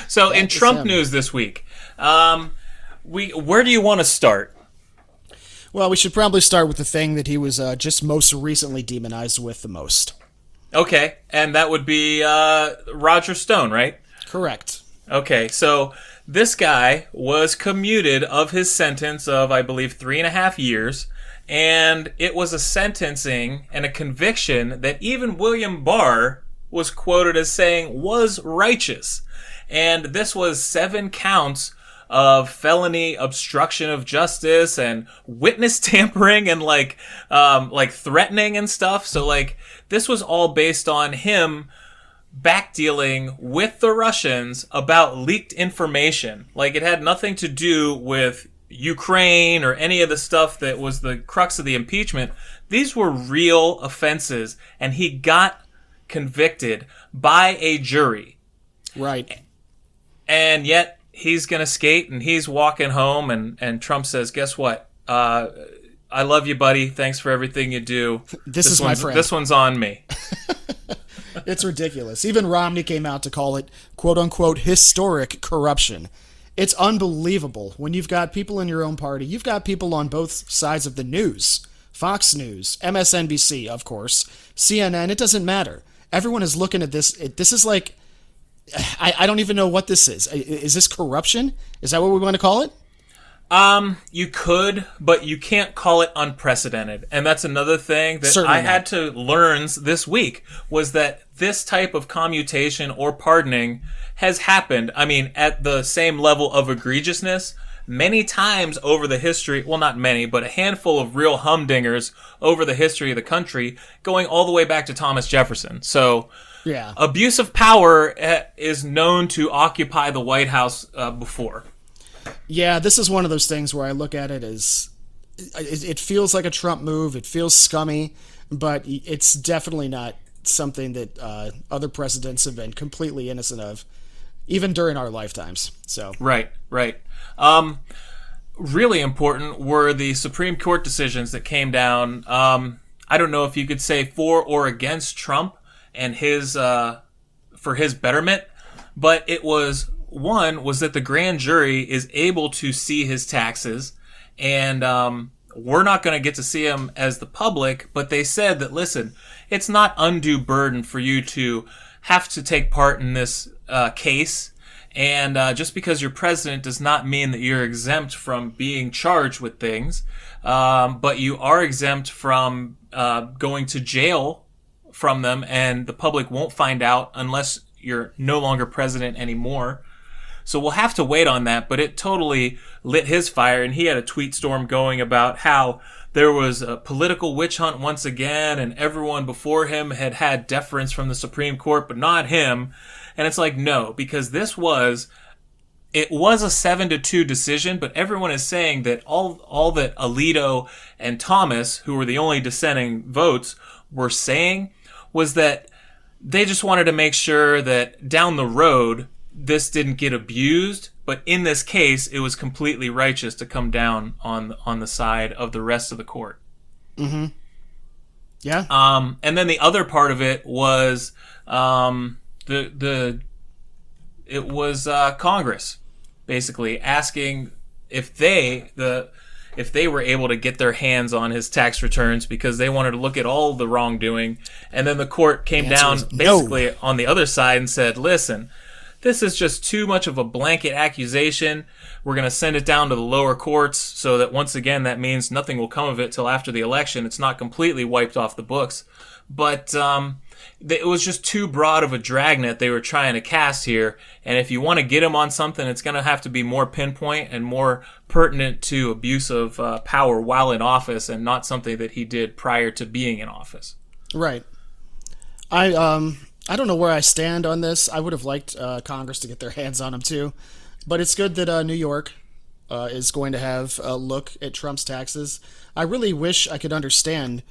So in Trump news this week, where do you want to start? Well, we should probably start with the thing that he was just most recently demonized with the most. Okay, and that would be Roger Stone, right? Correct. Okay, so this guy was commuted of his sentence of, I believe, 3.5 years, and it was a sentencing and a conviction that even William Barr was quoted as saying was righteous. And this was 7 counts of felony obstruction of justice and witness tampering and like threatening and stuff. So like this was all based on him backdealing with the Russians about leaked information. Like it had nothing to do with Ukraine or any of the stuff that was the crux of the impeachment. These were real offenses, and he got convicted by a jury. Right. And yet he's going to skate and he's walking home and Trump says, guess what? I love you, buddy. Thanks for everything you do. This is my friend. This one's on me. It's ridiculous. Even Romney came out to call it, quote unquote, historic corruption. It's unbelievable when you've got people in your own party. You've got people on both sides of the news. Fox News, MSNBC, of course, CNN, it doesn't matter. Everyone is looking at this. This is like, I don't even know what this is. Is this corruption? Is that what we want to call it? You could, but you can't call it unprecedented. And that's another thing that Certainly I had to learn this week, was that this type of commutation or pardoning has happened, I mean, at the same level of egregiousness many times over the history, well, not many, but a handful of real humdingers over the history of the country, going all the way back to Thomas Jefferson. So Yeah. abuse of power is known to occupy the White House before. Yeah, this is one of those things where I look at it as it feels like a Trump move. It feels scummy, but it's definitely not something that other presidents have been completely innocent of, even during our lifetimes. So Right. Really important were the Supreme Court decisions that came down. I don't know if you could say for or against Trump and his for his betterment, but it was that the grand jury is able to see his taxes, and we're not going to get to see him as the public, but they said that, listen, it's not undue burden for you to have to take part in this case, and just because you're president does not mean that you're exempt from being charged with things, but you are exempt from going to jail from them, and the public won't find out unless you're no longer president anymore. So we'll have to wait on that, but it totally lit his fire, and he had a tweet storm going about how there was a political witch hunt once again, and everyone before him had had deference from the Supreme Court, but not him. And it's like, no, because it was a 7-2 decision, but everyone is saying that all that Alito and Thomas, who were the only dissenting votes, were saying was that they just wanted to make sure that down the road this didn't get abused, but in this case it was completely righteous to come down on the side of the rest of the court. Mm-hmm. Yeah. And then the other part of it was Congress basically asking if they were able to get their hands on his tax returns because they wanted to look at all the wrongdoing. And then the court came down basically on the other side and said, listen, this is just too much of a blanket accusation. We're going to send it down to the lower courts so that once again, that means nothing will come of it till after the election. It's not completely wiped off the books. But it was just too broad of a dragnet they were trying to cast here. And if you want to get him on something, it's going to have to be more pinpoint and more pertinent to abuse of power while in office, and not something that he did prior to being in office. Right. I don't know where I stand on this. I would have liked Congress to get their hands on him too, but it's good that New York is going to have a look at Trump's taxes. I really wish I could understand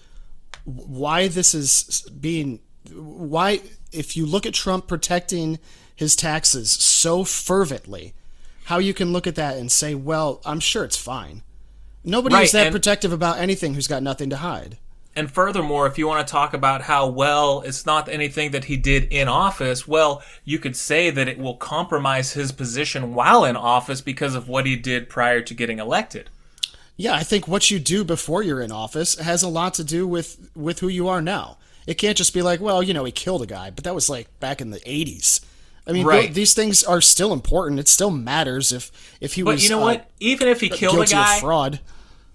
why this is being... Why, if you look at Trump protecting his taxes so fervently, how you can look at that and say, well, I'm sure it's fine. Nobody is that protective about anything who's got nothing to hide. And furthermore, if you want to talk about how, well, it's not anything that he did in office, well, you could say that it will compromise his position while in office because of what he did prior to getting elected. Yeah, I think what you do before you're in office has a lot to do with who you are now. It can't just be like, well, you know, he killed a guy, but that was like back in the 80s. I mean, these things are still important. It still matters if he was. But you know what? Even if he killed a guy, of fraud,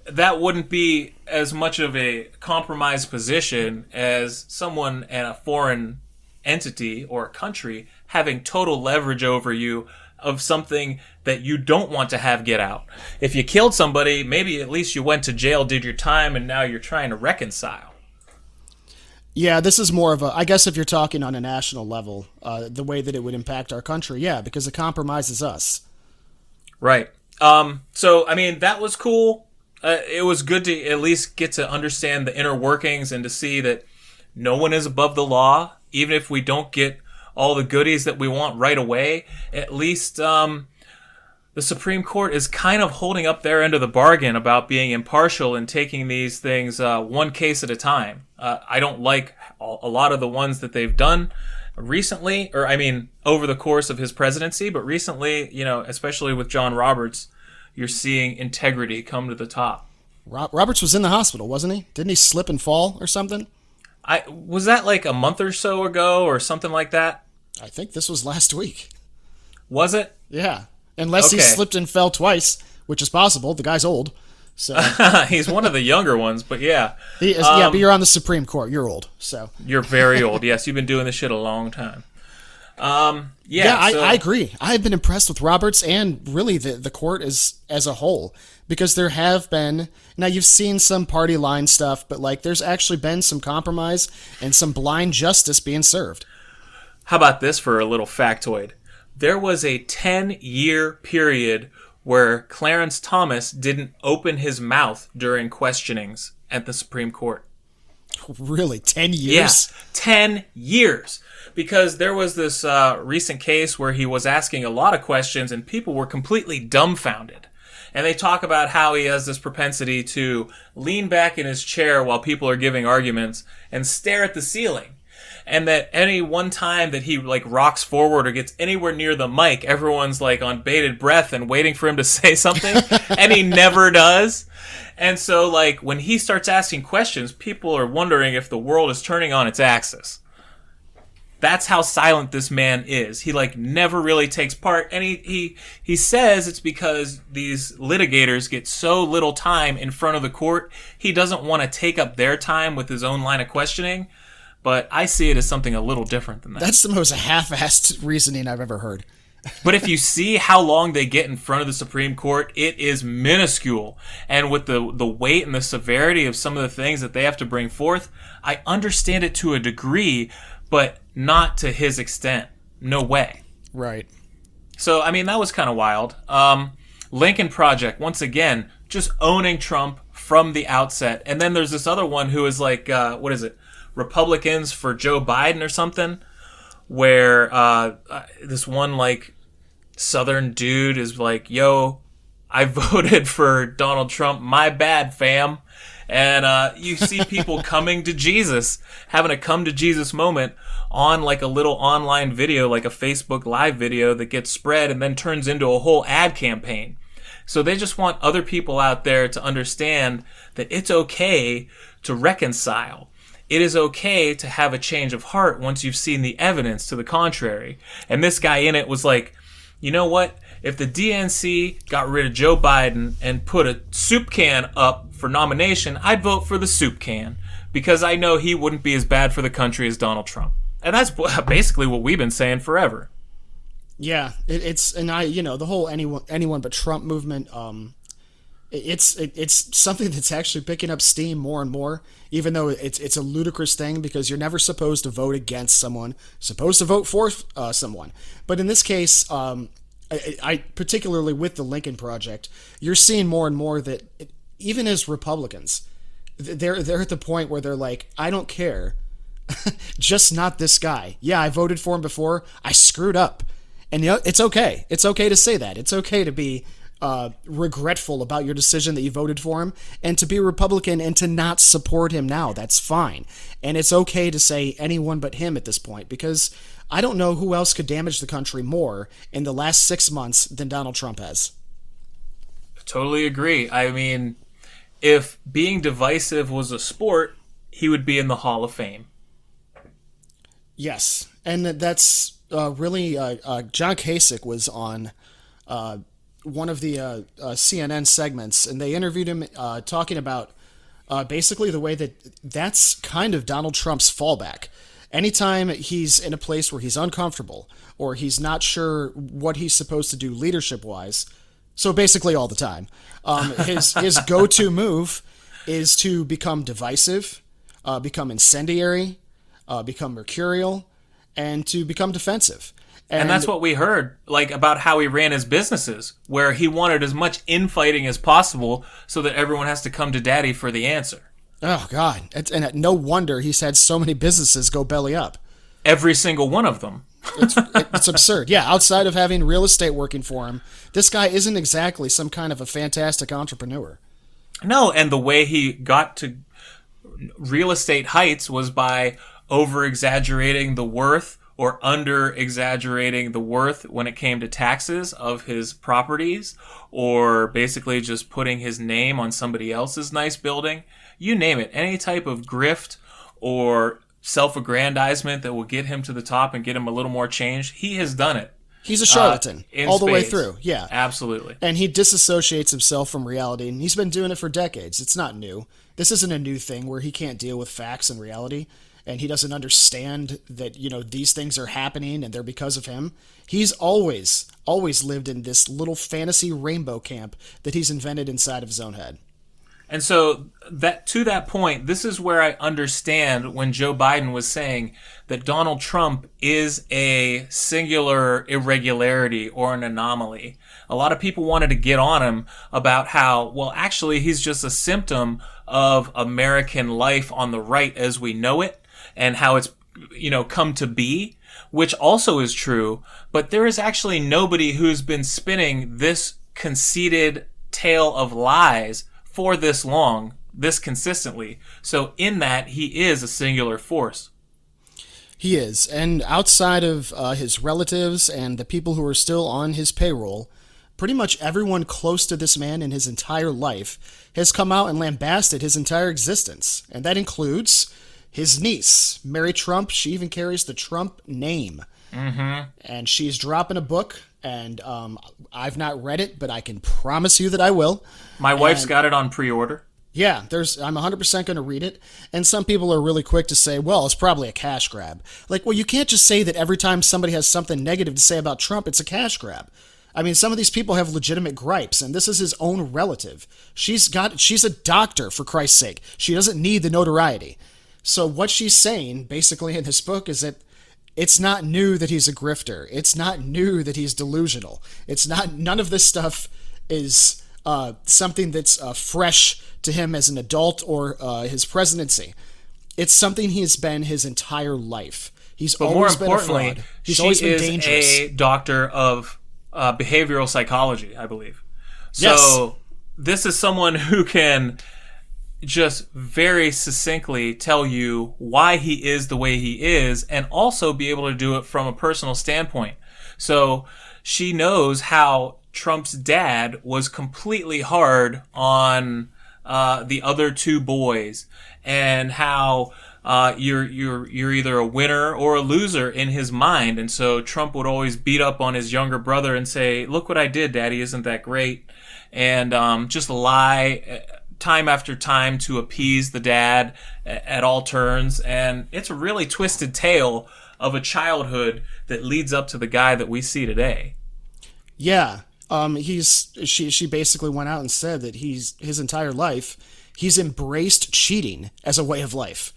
that wouldn't be as much of a compromised position as someone in a foreign entity or a country having total leverage over you of something that you don't want to have get out. If you killed somebody, maybe at least you went to jail, did your time, and now you're trying to reconcile. Yeah, this is more of a, I guess if you're talking on a national level, the way that it would impact our country, yeah, because it compromises us. Right. So, I mean, that was cool. It was good to at least get to understand the inner workings and to see that no one is above the law. Even if we don't get all the goodies that we want right away, at least the Supreme Court is kind of holding up their end of the bargain about being impartial and taking these things one case at a time. I don't like a lot of the ones that they've done recently, or I mean, over the course of his presidency, but recently, you know, especially with John Roberts, you're seeing integrity come to the top. Roberts was in the hospital, wasn't he? Didn't he slip and fall or something? Was that like a month or so ago or something like that? I think this was last week. Was it? Yeah. Unless he slipped and fell twice, which is possible. The guy's old. So he's one of the younger ones, but yeah. He is, yeah, but you're on the Supreme Court. You're old. So you're very old. Yes, you've been doing this shit a long time. I agree. I've been impressed with Roberts and really the court as a whole, because there have been, now you've seen some party line stuff, but like there's actually been some compromise and some blind justice being served. How about this for a little factoid? There was a 10-year period where Clarence Thomas didn't open his mouth during questionings at the Supreme Court. Really? 10 years? Yes, 10 years. Because there was this recent case where he was asking a lot of questions and people were completely dumbfounded. And they talk about how he has this propensity to lean back in his chair while people are giving arguments and stare at the ceiling. And that any one time that he like rocks forward or gets anywhere near the mic, everyone's like on bated breath and waiting for him to say something, and he never does. And so like when he starts asking questions, people are wondering if the world is turning on its axis. That's how silent this man is. He like never really takes part, and he says it's because these litigators get so little time in front of the court. He doesn't want to take up their time with his own line of questioning. But I see it as something a little different than that. That's the most half-assed reasoning I've ever heard. But if you see how long they get in front of the Supreme Court, it is minuscule. And with the weight and the severity of some of the things that they have to bring forth, I understand it to a degree, but not to his extent. No way. Right. So, I mean, that was kind of wild. Lincoln Project, once again, just owning Trump from the outset. And then there's this other one who is like, what is it? Republicans for Joe Biden or something, where this one like Southern dude is like, yo, I voted for Donald Trump, my bad, fam. And you see people coming to Jesus, having a come to Jesus moment on like a little online video, like a Facebook live video that gets spread and then turns into a whole ad campaign. So they just want other people out there to understand that it's okay to reconcile. It is okay to have a change of heart once you've seen the evidence to the contrary. And this guy in it was like, you know what? If the DNC got rid of Joe Biden and put a soup can up for nomination, I'd vote for the soup can because I know he wouldn't be as bad for the country as Donald Trump. And that's basically what we've been saying forever. Yeah, it's the whole anyone but Trump movement. It's something that's actually picking up steam more and more, even though it's a ludicrous thing because you're never supposed to vote against someone, supposed to vote for someone. But in this case, I particularly with the Lincoln Project, you're seeing more and more that even as Republicans, they're at the point where they're like, I don't care, just not this guy. Yeah, I voted for him before. I screwed up, and it's okay. It's okay to say that. It's okay to be regretful about your decision that you voted for him, and to be a Republican and to not support him now. That's fine, and it's okay to say anyone but him at this point, because I don't know who else could damage the country more in the last 6 months than Donald Trump has. Totally agree. I mean, if being divisive was a sport, he would be in the Hall of Fame. Yes, and that's really John Kasich was on one of the CNN segments, and they interviewed him talking about basically the way that's kind of Donald Trump's fallback. Anytime he's in a place where he's uncomfortable or he's not sure what he's supposed to do leadership-wise, so basically all the time, his go-to move is to become divisive, become incendiary, become mercurial, and to become defensive. And that's what we heard, like, about how he ran his businesses, where he wanted as much infighting as possible so that everyone has to come to daddy for the answer. Oh, God. And no wonder he's had so many businesses go belly up. Every single one of them. It's absurd. Yeah, outside of having real estate working for him, this guy isn't exactly some kind of a fantastic entrepreneur. No, and the way he got to real estate heights was by over-exaggerating the worth or under-exaggerating the worth when it came to taxes of his properties, or basically just putting his name on somebody else's nice building. You name it. Any type of grift or self-aggrandizement that will get him to the top and get him a little more change, he has done it. He's a charlatan all the way through. Yeah. Absolutely. And he disassociates himself from reality, and he's been doing it for decades. It's not new. This isn't a new thing where he can't deal with facts and reality, and he doesn't understand that, these things are happening and they're because of him. He's always lived in this little fantasy rainbow camp that he's invented inside of his own head. And so to that point, this is where I understand when Joe Biden was saying that Donald Trump is a singular irregularity or an anomaly. A lot of people wanted to get on him about how, well, actually, he's just a symptom of American life on the right as we know it and how it's, come to be, which also is true. But there is actually nobody who's been spinning this conceited tale of lies for this long, this consistently. So in that, he is a singular force. He is. And outside of his relatives and the people who are still on his payroll, pretty much everyone close to this man in his entire life has come out and lambasted his entire existence. And that includes his niece, Mary Trump. She even carries the Trump name. Mm-hmm. And she's dropping a book, and I've not read it, but I can promise you that I will. My wife's got it on pre-order. Yeah, I'm 100% going to read it. And some people are really quick to say, well, it's probably a cash grab. Like, well, you can't just say that every time somebody has something negative to say about Trump, it's a cash grab. I mean, some of these people have legitimate gripes, and this is his own relative. She's a doctor, for Christ's sake. She doesn't need the notoriety. So what she's saying, basically, in this book is that it's not new that he's a grifter. It's not new that he's delusional. None of this stuff is something that's fresh to him as an adult or his presidency. It's something he's been his entire life. He's always been a fraud. He's always been dangerous. She is a doctor of behavioral psychology, I believe. So yes. This is someone who can just very succinctly tell you why he is the way he is, and also be able to do it from a personal standpoint. So she knows how Trump's dad was completely hard on the other two boys, and how you're either a winner or a loser in his mind. And so Trump would always beat up on his younger brother and say, "Look what I did, Daddy, isn't that great?" And just lie time after time to appease the dad at all turns. And it's a really twisted tale of a childhood that leads up to the guy that we see today. Yeah. She basically went out and said that his entire life, he's embraced cheating as a way of life.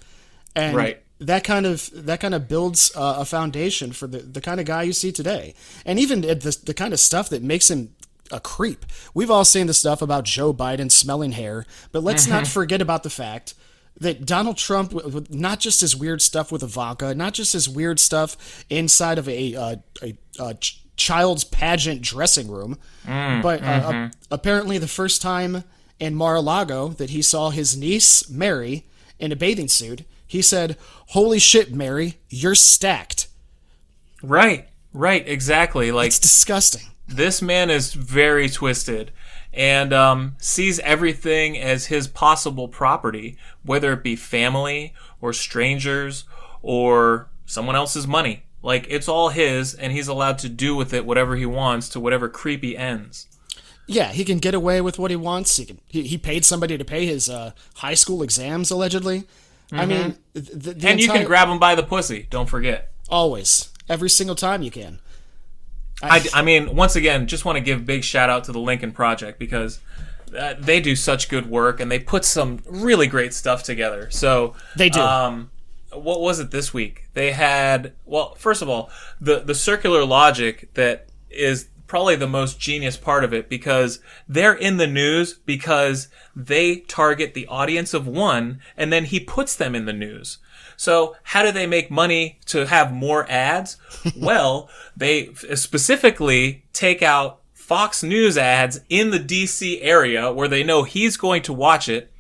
And right. that kind of builds a foundation for the kind of guy you see today, and even the kind of stuff that makes him a creep. We've all seen the stuff about Joe Biden smelling hair, but let's not forget about the fact that Donald Trump, not just his weird stuff with Ivanka, not just his weird stuff inside of a child's pageant dressing room, but apparently the first time in Mar-a-Lago that he saw his niece, Mary, in a bathing suit, he said, "Holy shit, Mary, you're stacked." Right, exactly. Like, it's disgusting. This man is very twisted and sees everything as his possible property, whether it be family or strangers or someone else's money. Like, it's all his, and he's allowed to do with it whatever he wants to whatever creepy ends. Yeah, he can get away with what he wants. He paid somebody to pay his high school exams, allegedly. I mean, and you can grab him by the pussy, don't forget. Always. Every single time you can. I mean, once again, just want to give big shout out to the Lincoln Project because they do such good work and they put some really great stuff together. So they do. What was it this week? They had, well, first of all, the circular logic that is probably the most genius part of it, because they're in the news because they target the audience of one, and then he puts them in the news. So how do they make money to have more ads? Well, they specifically take out Fox News ads in the DC area where they know he's going to watch it.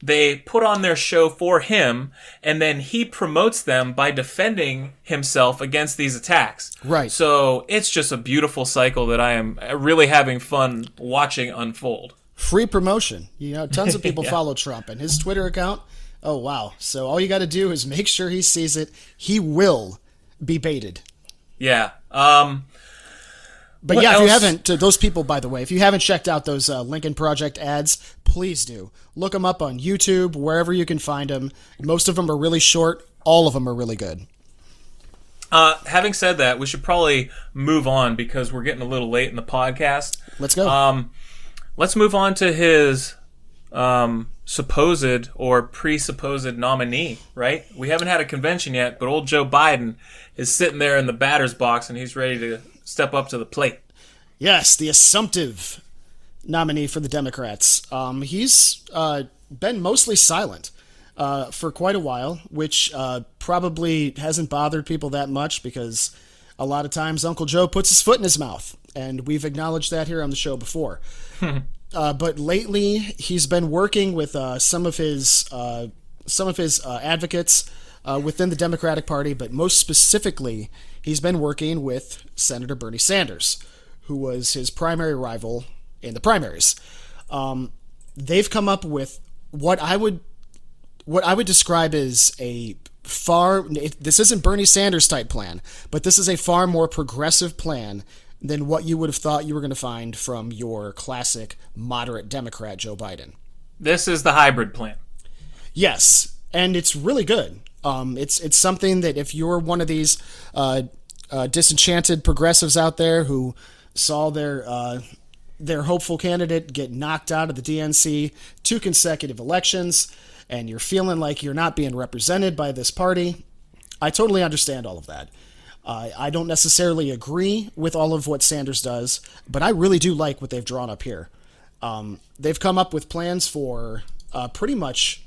They put on their show for him, and then he promotes them by defending himself against these attacks. Right. So it's just a beautiful cycle that I am really having fun watching unfold. Free promotion. You know, tons of people follow Trump, and his Twitter account, oh, wow. So all you got to do is make sure he sees it. He will be baited. Yeah. But yeah, if you haven't, those people, by the way, if you haven't checked out those Lincoln Project ads, please do. Look them up on YouTube, wherever you can find them. Most of them are really short. All of them are really good. Having said that, we should probably move on because we're getting a little late in the podcast. Let's go. Let's move on to his supposed or presupposed nominee, right? We haven't had a convention yet, but old Joe Biden is sitting there in the batter's box and he's ready to step up to the plate. Yes, the assumptive nominee for the Democrats. He's been mostly silent for quite a while, which probably hasn't bothered people that much because a lot of times Uncle Joe puts his foot in his mouth, and we've acknowledged that here on the show before. But lately, he's been working with some of his advocates within the Democratic Party, but most specifically, he's been working with Senator Bernie Sanders, who was his primary rival in the primaries. They've come up with what I would describe as this isn't Bernie Sanders type plan, but this is a far more progressive plan than what you would have thought you were going to find from your classic moderate Democrat, Joe Biden. This is the hybrid plan. Yes, and it's really good. It's something that if you're one of these disenchanted progressives out there who saw their hopeful candidate get knocked out of the DNC 2 consecutive elections, and you're feeling like you're not being represented by this party, I totally understand all of that. I don't necessarily agree with all of what Sanders does, but I really do like what they've drawn up here. They've come up with plans for pretty much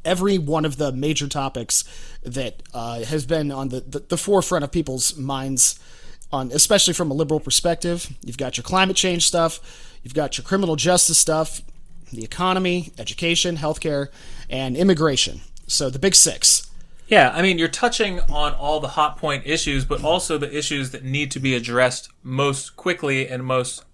every one of the major topics that has been on the forefront of people's minds, especially from a liberal perspective. You've got your climate change stuff, you've got your criminal justice stuff, the economy, education, healthcare, and immigration. So the big 6. Yeah, I mean, you're touching on all the hot point issues, but also the issues that need to be addressed most quickly and most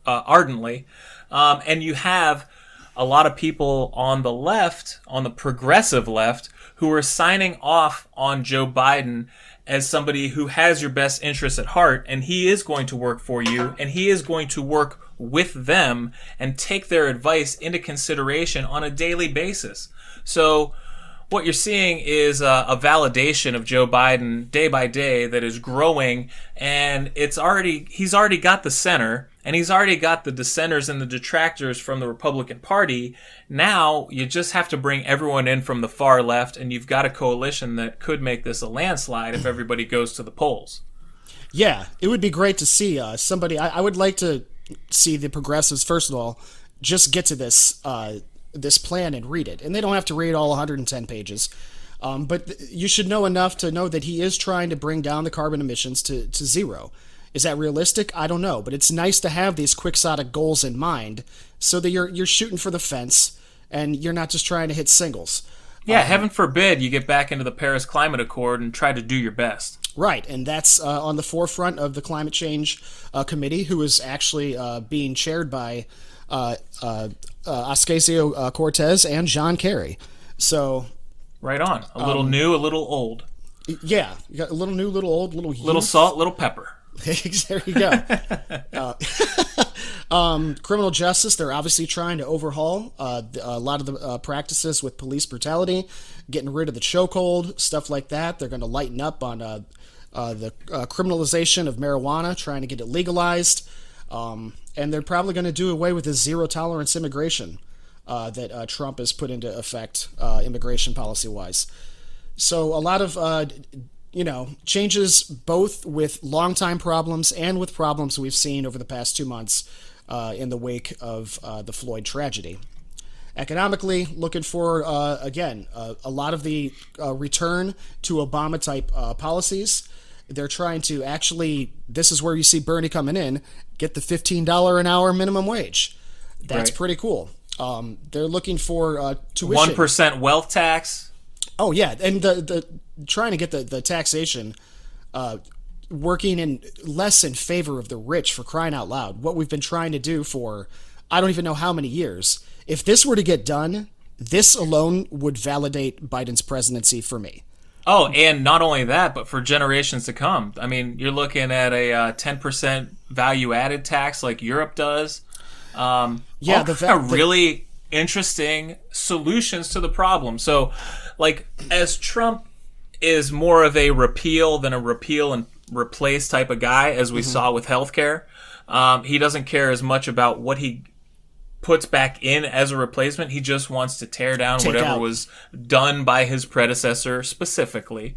ardently. And you have a lot of people on the left, on the progressive left, who are signing off on Joe Biden as somebody who has your best interests at heart, and he is going to work for you, and he is going to work with them and take their advice into consideration on a daily basis. So what you're seeing is a validation of Joe Biden day by day that is growing, and he's already got the center, and he's already got the dissenters and the detractors from the Republican Party. Now you just have to bring everyone in from the far left, and you've got a coalition that could make this a landslide if everybody goes to the polls. Yeah, it would be great to see somebody. I would like to see the progressives, first of all, just get to this this plan and read it. And they don't have to read all 110 pages. But you should know enough to know that he is trying to bring down the carbon emissions to zero. Is that realistic? I don't know. But it's nice to have these quixotic goals in mind so that you're shooting for the fence and you're not just trying to hit singles. Yeah, heaven forbid you get back into the Paris Climate Accord and try to do your best. Right, and that's on the forefront of the Climate Change Committee, who is actually being chaired by Ocasio-Cortez and John Kerry. So, right on. A little new, a little old. Yeah, you got a little new, little old, little youth. Little salt, little pepper. There you go. Criminal justice, they're obviously trying to overhaul a lot of the practices with police brutality, getting rid of the chokehold, stuff like that. They're going to lighten up on the criminalization of marijuana, trying to get it legalized. And they're probably going to do away with the zero-tolerance immigration that Trump has put into effect immigration policy-wise. So a lot of changes both with long-time problems and with problems we've seen over the past 2 months in the wake of the Floyd tragedy. Economically, looking for, a lot of the return to Obama-type policies. They're trying to actually, this is where you see Bernie coming in, get the $15 an hour minimum wage. That's right. Pretty cool. They're looking for tuition. 1% wealth tax. Oh, yeah, and the trying to get the taxation working in less in favor of the rich, for crying out loud. What we've been trying to do for I don't even know how many years. If this were to get done, this alone would validate Biden's presidency for me. Oh, and not only that, but for generations to come. I mean, you're looking at a 10% value-added tax like Europe does. Really interesting solutions to the problem. So, like, as Trump is more of a repeal than a repeal and replace type of guy, as we saw with healthcare, he doesn't care as much about what he puts back in as a replacement. He just wants to tear down whatever was done by his predecessor specifically.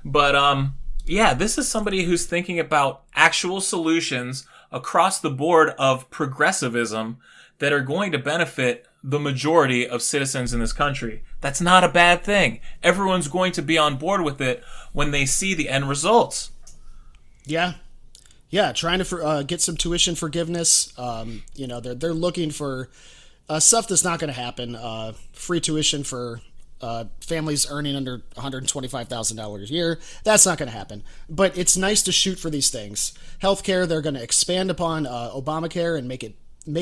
But this is somebody who's thinking about actual solutions across the board of progressivism that are going to benefit the majority of citizens in this country. That's not a bad thing. Everyone's going to be on board with it when they see the end results. Yeah, trying to get some tuition forgiveness. They're looking for stuff that's not going to happen. Free tuition for families earning under $125,000 a year. That's not going to happen. But it's nice to shoot for these things. Healthcare, they're going to expand upon Obamacare and make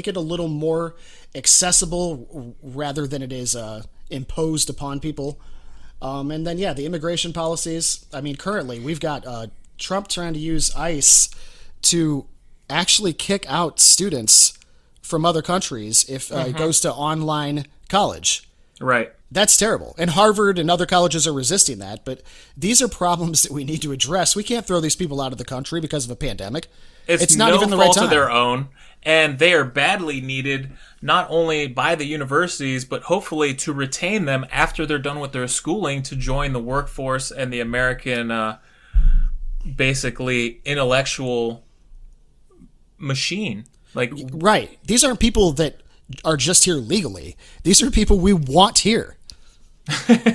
it a little more accessible rather than it is imposed upon people. And then, the immigration policies. I mean, currently we've got Trump trying to use ICE to actually kick out students from other countries if it goes to online college. Right. That's terrible. And Harvard and other colleges are resisting that. But these are problems that we need to address. We can't throw these people out of the country because of a pandemic. It's not even the right time. Of their own. And they are badly needed, not only by the universities, but hopefully to retain them after they're done with their schooling to join the workforce and the American, basically, intellectual machine. Right. These aren't people that are just here legally. These are people we want here.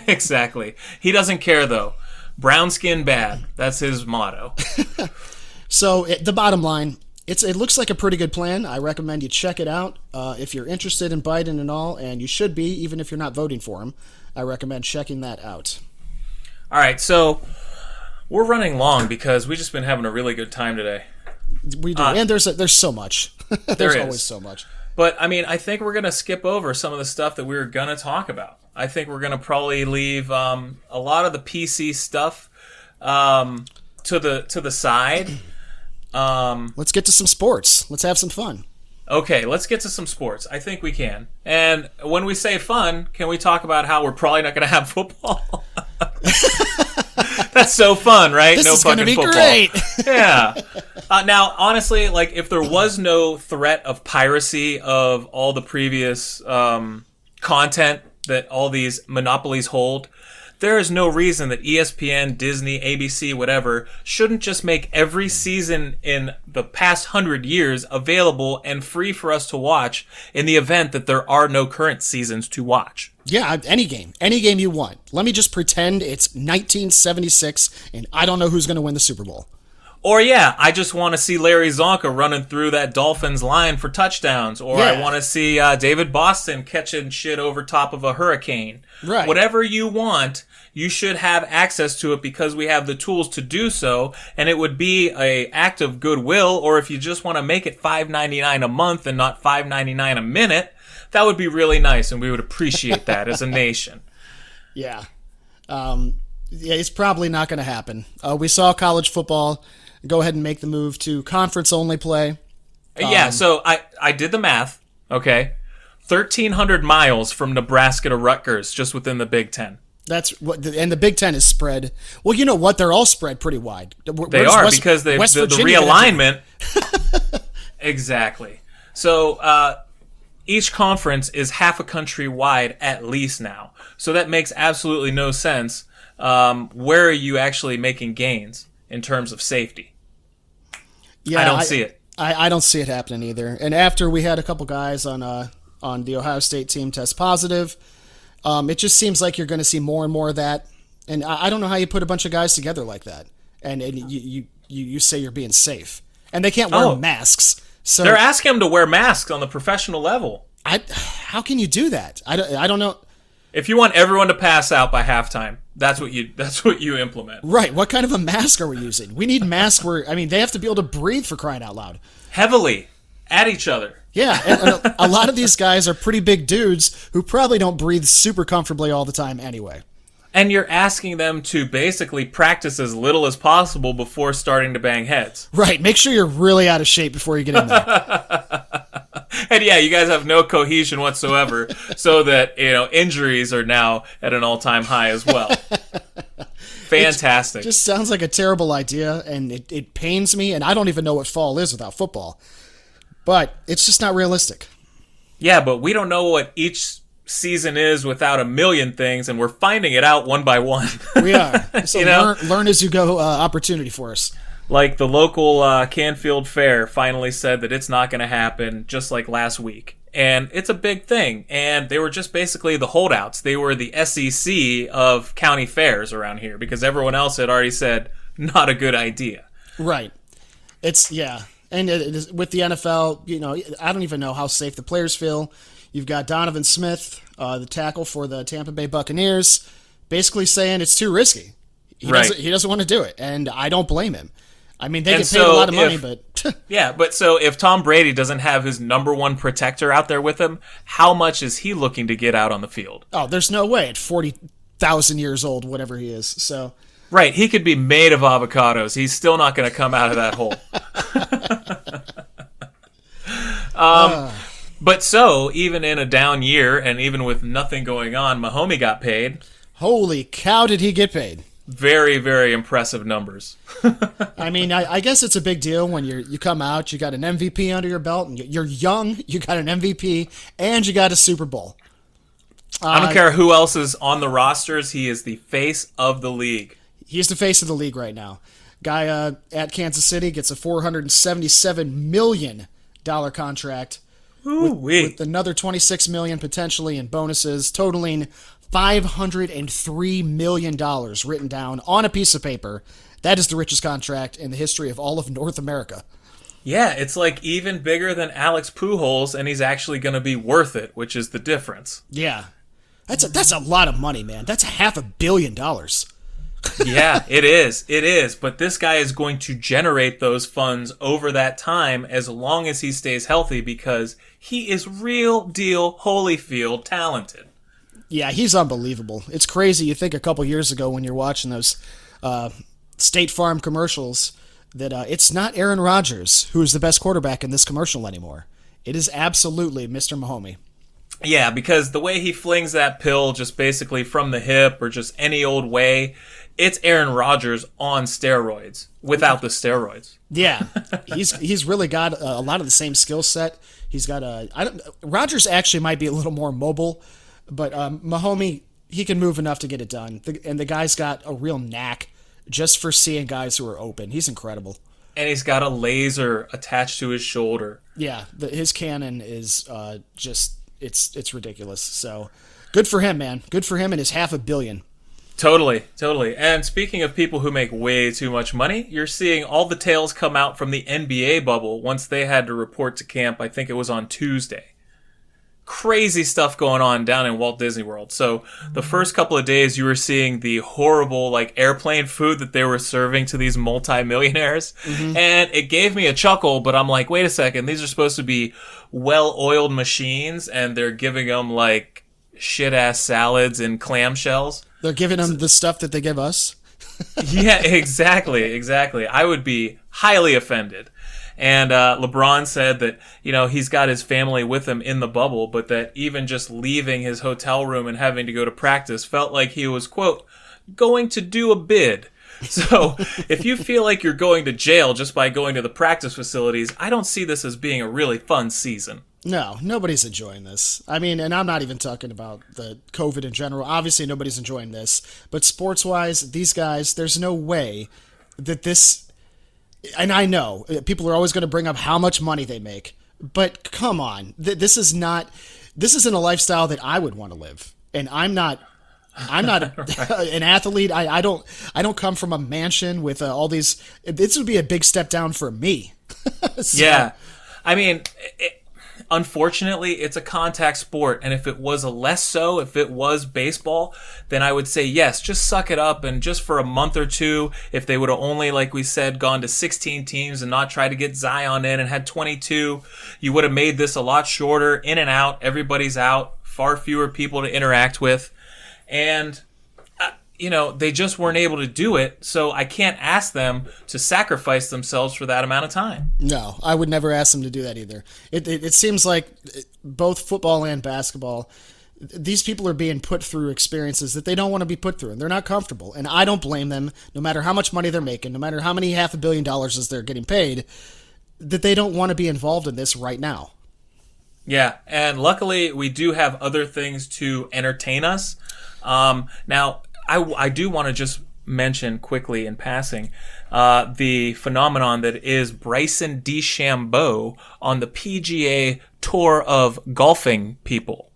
Exactly. He doesn't care, though. Brown skin bad. That's his motto. So the bottom line, it looks like a pretty good plan. I recommend you check it out. If you're interested in Biden and all, and you should be, even if you're not voting for him, I recommend checking that out. All right, so we're running long because we've just been having a really good time today. We do, and there's so much. There's always so much. But, I mean, I think we're going to skip over some of the stuff that we were going to talk about. I think we're going to probably leave a lot of the PC stuff to the side. Let's get to some sports. Let's have some fun. Okay, let's get to some sports. I think we can. And when we say fun, can we talk about how we're probably not going to have football? That's so fun, right? This no is going to be football. Great. Yeah. Now, honestly, like if there was no threat of piracy of all the previous content that all these monopolies hold, there is no reason that ESPN, Disney, ABC, whatever, shouldn't just make every season in the past 100 years available and free for us to watch in the event that there are no current seasons to watch. Yeah, any game you want. Let me just pretend it's 1976 and I don't know who's going to win the Super Bowl. Or yeah, I just want to see Larry Zonka running through that Dolphins line for touchdowns. Or I want to see David Boston catching shit over top of a hurricane. Right. Whatever you want, you should have access to it because we have the tools to do so. And it would be a act of goodwill. Or if you just want to make it $5.99 a month and not $5.99 a minute, that would be really nice. And we would appreciate that as a nation. Yeah. It's probably not going to happen. We saw college football go ahead and make the move to conference-only play. Yeah, so I did the math, okay? 1,300 miles from Nebraska to Rutgers, just within the Big Ten. That's what, and the Big Ten is spread. Well, you know what? They're all spread pretty wide. They are because the realignment. Exactly. So each conference is half a country wide at least now. So that makes absolutely no sense. Where are you actually making gains in terms of safety? Yeah, I don't see it. I don't see it happening either. And after we had a couple guys on the Ohio State team test positive, it just seems like you're going to see more and more of that. And I don't know how you put a bunch of guys together like that, and you say you're being safe, and they can't wear masks. So they're asking them to wear masks on the professional level. How can you do that? I don't know. If you want everyone to pass out by halftime, that's what you implement. Right. What kind of a mask are we using? We need masks they have to be able to breathe, for crying out loud. Heavily at each other. Yeah, and a lot of these guys are pretty big dudes who probably don't breathe super comfortably all the time anyway. And you're asking them to basically practice as little as possible before starting to bang heads. Right. Make sure you're really out of shape before you get in there. And yeah, you guys have no cohesion whatsoever, so that, injuries are now at an all-time high as well. Fantastic. It just sounds like a terrible idea, and it pains me, and I don't even know what fall is without football. But it's just not realistic. Yeah, but we don't know what each season is without a million things, and we're finding it out one by one. We are. So learn as you go opportunity for us. Like the local Canfield Fair finally said that it's not going to happen, just like last week. And it's a big thing. And they were just basically the holdouts. They were the SEC of county fairs around here because everyone else had already said, not a good idea. Right. Yeah. And it is, with the NFL, I don't even know how safe the players feel. You've got Donovan Smith, the tackle for the Tampa Bay Buccaneers, basically saying it's too risky. He doesn't want to do it. And I don't blame him. I mean, they get paid a lot of money, but... Yeah, but so if Tom Brady doesn't have his number one protector out there with him, how much is he looking to get out on the field? Oh, there's no way at 40,000 years old, whatever he is, so... Right, he could be made of avocados. He's still not going to come out of that hole. But so, even in a down year, and even with nothing going on, Mahomes got paid. Holy cow, did he get paid? Very, very impressive numbers. I mean, I guess it's a big deal when you come out, you got an MVP under your belt, and you're young, you got an MVP, and you got a Super Bowl. I don't care who else is on the rosters. He is the face of the league. He's the face of the league right now. Guy at Kansas City gets a $477 million contract with another $26 million potentially in bonuses, totaling $503 million written down on a piece of paper. That is the richest contract in the history of all of North America. Yeah, it's like even bigger than Alex Pujols, and he's actually going to be worth it, which is the difference. Yeah. That's a lot of money, man. That's $500 million. Yeah, it is. It is. But this guy is going to generate those funds over that time as long as he stays healthy because he is real deal Holyfield talented. Yeah, he's unbelievable. It's crazy. You think a couple years ago when you're watching those State Farm commercials that it's not Aaron Rodgers who is the best quarterback in this commercial anymore. It is absolutely Mr. Mahomes. Yeah, because the way he flings that pill just basically from the hip or just any old way, it's Aaron Rodgers on steroids without the steroids. Yeah, he's really got a lot of the same skill set. He's got Rodgers actually might be a little more mobile, but Mahomes, he can move enough to get it done. And the guy's got a real knack just for seeing guys who are open. He's incredible. And he's got a laser attached to his shoulder. Yeah, his cannon is just it's ridiculous. So good for him, man. Good for him and his $500 million. Totally. And speaking of people who make way too much money, you're seeing all the tales come out from the NBA bubble once they had to report to camp. I think it was on Tuesday. Crazy stuff going on down in Walt Disney World. So the first couple of days you were seeing the horrible airplane food that they were serving to these multimillionaires. Mm-hmm. And it gave me a chuckle, but I'm like, wait a second, these are supposed to be well-oiled machines and they're giving them shit-ass salads and clamshells. They're giving them the stuff that they give us. Yeah, exactly. I would be highly offended. And LeBron said that, he's got his family with him in the bubble, but that even just leaving his hotel room and having to go to practice felt like he was, quote, going to do a bid. So if you feel like you're going to jail just by going to the practice facilities, I don't see this as being a really fun season. No, nobody's enjoying this. I mean, and I'm not even talking about the COVID in general. Obviously, nobody's enjoying this. But sports-wise, these guys, there's no way that this... And I know people are always going to bring up how much money they make, but come on, this isn't a lifestyle that I would want to live, and I'm not an athlete. I don't come from a mansion with all these. This would be a big step down for me. So. Yeah, I mean. Unfortunately, it's a contact sport, and if it was if it was baseball, then I would say yes, just suck it up, and just for a month or two, if they would have only, like we said, gone to 16 teams and not tried to get Zion in and had 22, you would have made this a lot shorter, in and out, everybody's out, far fewer people to interact with, and... they just weren't able to do it, so I can't ask them to sacrifice themselves for that amount of time. No, I would never ask them to do that either. It seems like both football and basketball, these people are being put through experiences that they don't want to be put through, and they're not comfortable. And I don't blame them, no matter how much money they're making, no matter how many $500 million they're getting paid, that they don't want to be involved in this right now. Yeah, and luckily we do have other things to entertain us. Now, I do want to just mention quickly in passing the phenomenon that is Bryson DeChambeau on the PGA Tour of golfing people.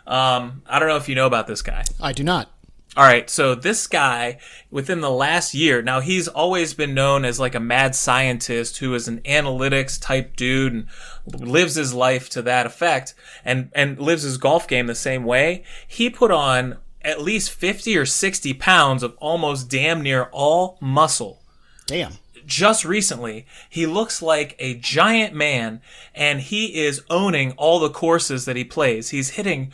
I don't know if you know about this guy. I do not. All right, so this guy, within the last year, now he's always been known as a mad scientist who is an analytics type dude and lives his life to that effect and lives his golf game the same way. He put on at least 50 or 60 pounds of almost damn near all muscle. Damn. Just recently, he looks like a giant man, and he is owning all the courses that he plays. He's hitting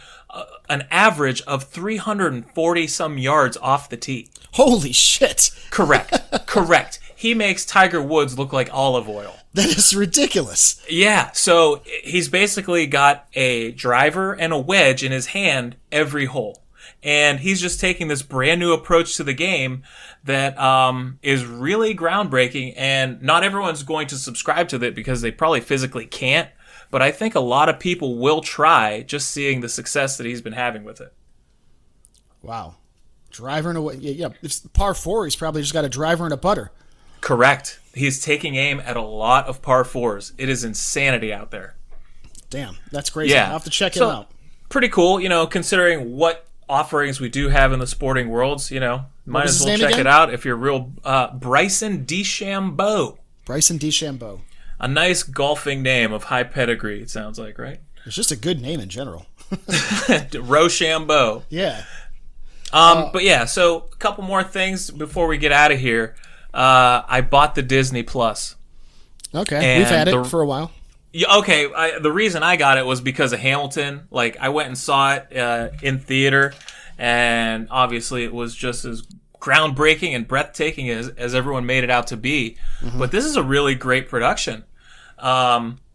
an average of 340 some yards off the tee. Holy shit. Correct. He makes Tiger Woods look like olive oil. That is ridiculous. Yeah, so he's basically got a driver and a wedge in his hand every hole. And he's just taking this brand new approach to the game that is really groundbreaking. And not everyone's going to subscribe to it because they probably physically can't. But I think a lot of people will try just seeing the success that he's been having with it. Wow. Driver and a... Yeah, if par 4, he's probably just got a driver and a putter. Correct. He's taking aim at a lot of par 4s. It is insanity out there. Damn, that's crazy. Yeah. I'll have to check him out. Pretty cool, considering what offerings we do have in the sporting worlds, might as well check it out if you're real. Bryson DeChambeau. Bryson DeChambeau. A nice golfing name of high pedigree, it sounds like, right? It's just a good name in general. Rochambeau. Yeah. But yeah, so a couple more things before we get out of here. I bought the Disney Plus. Okay, we've had it for a while. Yeah, okay, the reason I got it was because of Hamilton. I went and saw it in theater, and obviously it was just as groundbreaking and breathtaking as everyone made it out to be. Mm-hmm. But this is a really great production.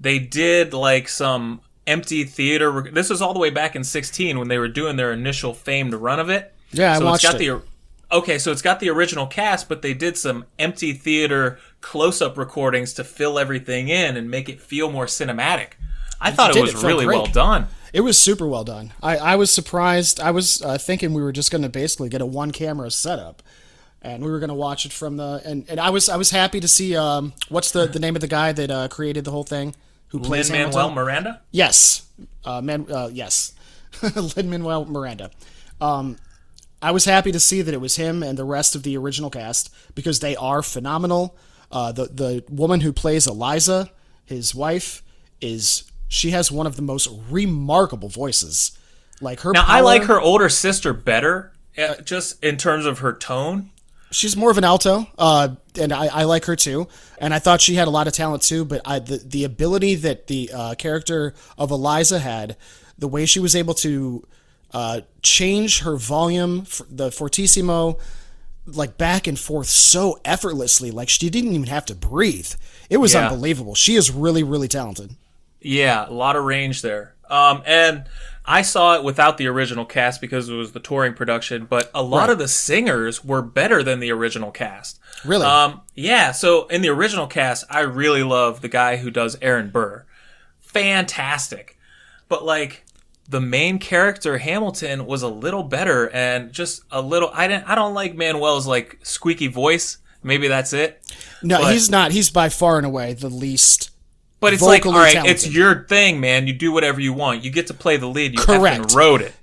They did some empty theater. This was all the way back in 2016 when they were doing their initial famed run of it. Yeah, I watched it. Okay, so it's got the original cast, but they did some empty theater close-up recordings to fill everything in and make it feel more cinematic. I thought it was really well done. It was super well done. I was surprised. I was thinking we were just going to basically get a one-camera setup, and we were going to watch it from the. And I was happy to see. What's the name of the guy that created the whole thing? Who plays Lin-Manuel Miranda? Yes, yes, Lin-Manuel Miranda. I was happy to see that it was him and the rest of the original cast because they are phenomenal. The woman who plays Eliza, his wife, she has one of the most remarkable voices. Like her. Now I like her older sister better, just in terms of her tone. She's more of an alto, and I like her too. And I thought she had a lot of talent too. But the ability that the character of Eliza had, the way she was able to change her volume, the fortissimo, like back and forth so effortlessly, like she didn't even have to breathe. It was unbelievable. She is really, really talented. Yeah, a lot of range there. And I saw it without the original cast because it was the touring production, but a lot of the singers were better than the original cast. Really? Yeah, so in the original cast, I really love the guy who does Aaron Burr. Fantastic. But like the main character Hamilton was a little better and just a little I don't like Manuel's like squeaky voice. Maybe that's it. No, he's not. He's by far and away the least. But it's like, all right, talented. It's your thing, man. You do whatever you want. You get to play the lead. You effing wrote it.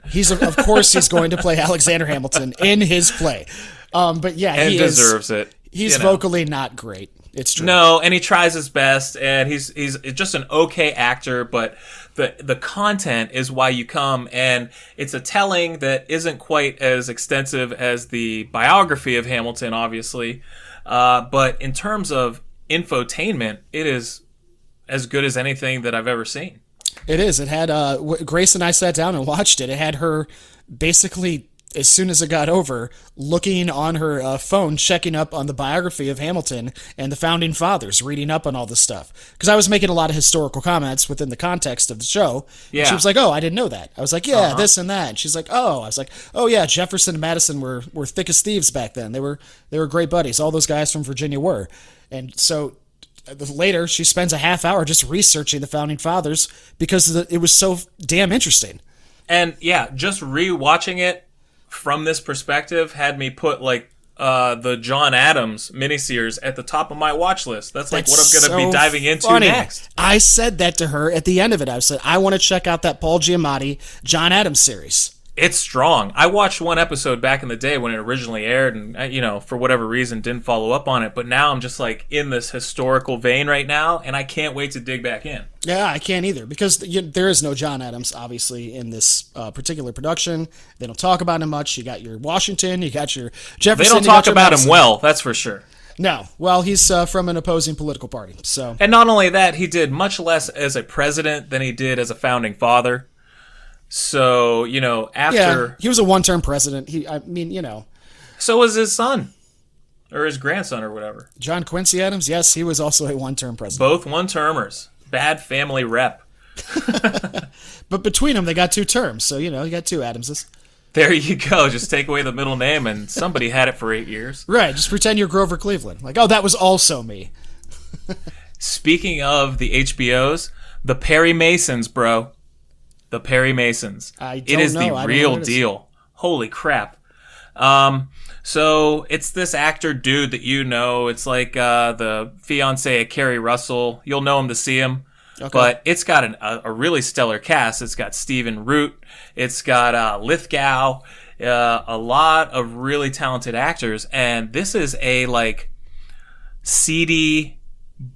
Of course, he's going to play Alexander Hamilton in his play. But yeah, and he deserves it. He's vocally not great. It's true. No, and he tries his best, and he's just an okay actor. But the content is why you come, and it's a telling that isn't quite as extensive as the biography of Hamilton, obviously. But in terms of infotainment, it is as good as anything that I've ever seen. It is. It had Grace and I sat down and watched it. It had her basically, as soon as it got over, looking on her phone, checking up on the biography of Hamilton and the Founding Fathers, reading up on all this stuff. Because I was making a lot of historical comments within the context of the show. Yeah. She was like, "Oh, I didn't know that." I was like, "Yeah, this and that." And she's like, "Oh." I was like, "Oh yeah, Jefferson and Madison were thick as thieves back then. They were great buddies. All those guys from Virginia were." And so later, she spends a half hour just researching the Founding Fathers because it was so damn interesting. And yeah, just rewatching it from this perspective had me put like the John Adams miniseries at the top of my watch list. That's what I'm going to be diving into next. I said that to her at the end of it. I said, I want to check out that Paul Giamatti John Adams series. It's strong. I watched one episode back in the day when it originally aired and, for whatever reason, didn't follow up on it. But now I'm just like in this historical vein right now, and I can't wait to dig back in. Yeah, I can't either because there is no John Adams, obviously, in this particular production. They don't talk about him much. You got your Washington, you got your Jefferson. They don't talk about him well, that's for sure. No. Well, he's from an opposing political party. So. And not only that, he did much less as a president than he did as a founding father. So, after... Yeah, he was a one-term president. So was his son. Or his grandson or whatever. John Quincy Adams, yes, he was also a one-term president. Both one-termers. Bad family rep. But between them, they got 2 terms. So, you got 2 Adamses. There you go. Just take away the middle name and somebody had it for 8 years. Right. Just pretend you're Grover Cleveland. Like, oh, that was also me. Speaking of the HBOs, the Perry Masons, bro. The Perry Masons. It is the real deal. Holy crap. So it's this actor dude that It's like the fiance of Kerry Russell. You'll know him to see him. Okay. But it's got a really stellar cast. It's got Stephen Root. It's got Lithgow. A lot of really talented actors. And this is a seedy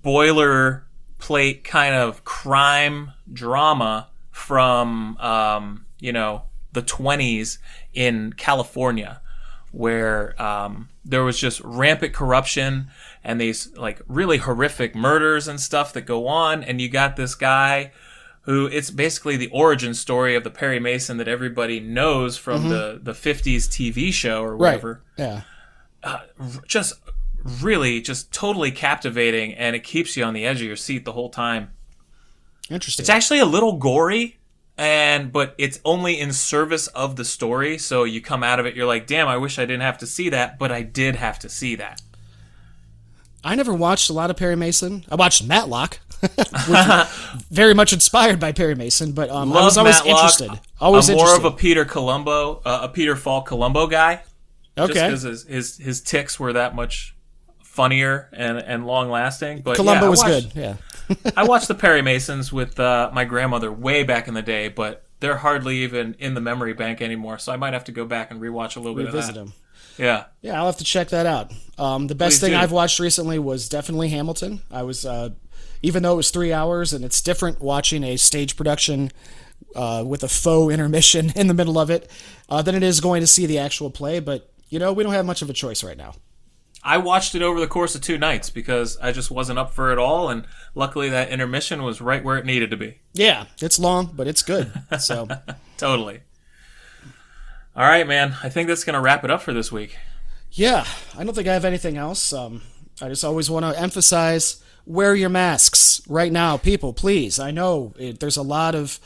boilerplate kind of crime drama from the 20s in California, where there was just rampant corruption and these really horrific murders and stuff that go on, and you got this guy who it's basically the origin story of the Perry Mason that everybody knows from the 50s TV show or whatever. Right. Yeah. Just really just totally captivating, and it keeps you on the edge of your seat the whole time. Interesting. It's actually a little gory, but it's only in service of the story. So you come out of it, you're like, damn, I wish I didn't have to see that, but I did have to see that. I never watched a lot of Perry Mason. I watched Matlock, which very much inspired by Perry Mason, but I was always Matlock. interested. Always I'm more interested. of a Peter Falk Columbo guy. Okay. Just because his ticks were that much funnier and long lasting. But Columbo was good. Yeah. I watched the Perry Masons with my grandmother way back in the day, but they're hardly even in the memory bank anymore. So I might have to go back and rewatch a little bit of that. Revisit them. Yeah. Yeah, I'll have to check that out. The best Please thing do. I've watched recently was definitely Hamilton. I was, even though it was 3 hours, and it's different watching a stage production with a faux intermission in the middle of it than it is going to see the actual play. But, we don't have much of a choice right now. I watched it over the course of 2 nights because I just wasn't up for it all, and luckily that intermission was right where it needed to be. Yeah, it's long, but it's good. So Totally. All right, man. I think that's going to wrap it up for this week. yeah, I don't think I have anything else. I just always want to emphasize, wear your masks right now, people, please. I know there's a lot of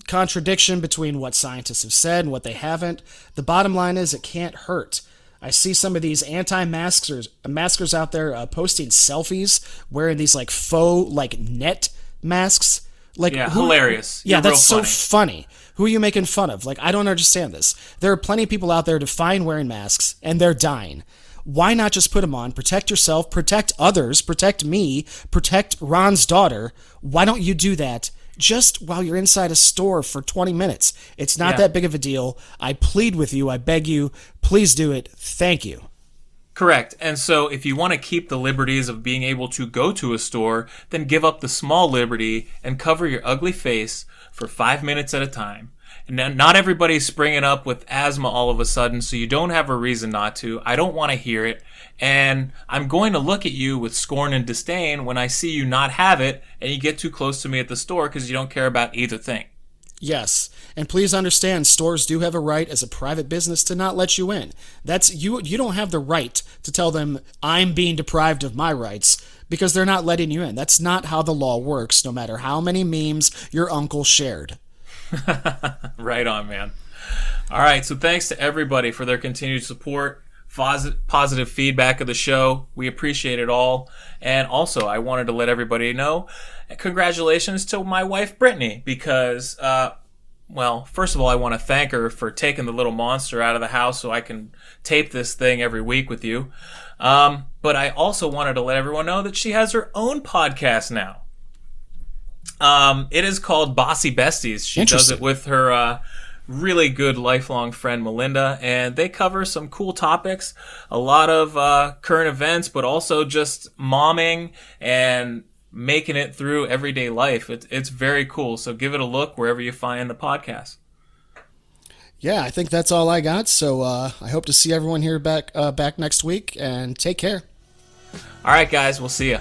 contradiction between what scientists have said and what they haven't. The bottom line is it can't hurt. I see some of these maskers out there posting selfies wearing these like faux like net masks. Like hilarious. Yeah, You're that's real so funny. Who are you making fun of? Like, I don't understand this. There are plenty of people out there to find wearing masks, and they're dying. Why not just put them on, protect yourself, protect others, protect me, protect Ron's daughter? Why don't you do that just while you're inside a store for 20 minutes? It's not that big of a deal. I plead with you. I beg you. Please do it. Thank you. Correct. And so if you want to keep the liberties of being able to go to a store, then give up the small liberty and cover your ugly face for 5 minutes at a time. And then not everybody's springing up with asthma all of a sudden, so you don't have a reason not to. I don't want to hear it. And I'm going to look at you with scorn and disdain when I see you not have it and you get too close to me at the store because you don't care about either thing. Yes, and please understand, stores do have a right as a private business to not let you in. That's you don't have the right to tell them I'm being deprived of my rights because they're not letting you in. That's not how the law works, no matter how many memes your uncle shared. Right on, man. All right, so thanks to everybody for their continued support, positive feedback of the show. We appreciate it all. And also, I wanted to let everybody know, congratulations to my wife, Brittany, because, first of all, I want to thank her for taking the little monster out of the house so I can tape this thing every week with you. But I also wanted to let everyone know that she has her own podcast now. It is called Bossy Besties. She does it with her really good lifelong friend Melinda, and they cover some cool topics, a lot of current events, but also just momming and making it through everyday life. It's very cool, so give it a look wherever you find the podcast. Yeah, I think that's all I got, so I hope to see everyone here back next week, and take care. All right, guys, we'll see ya.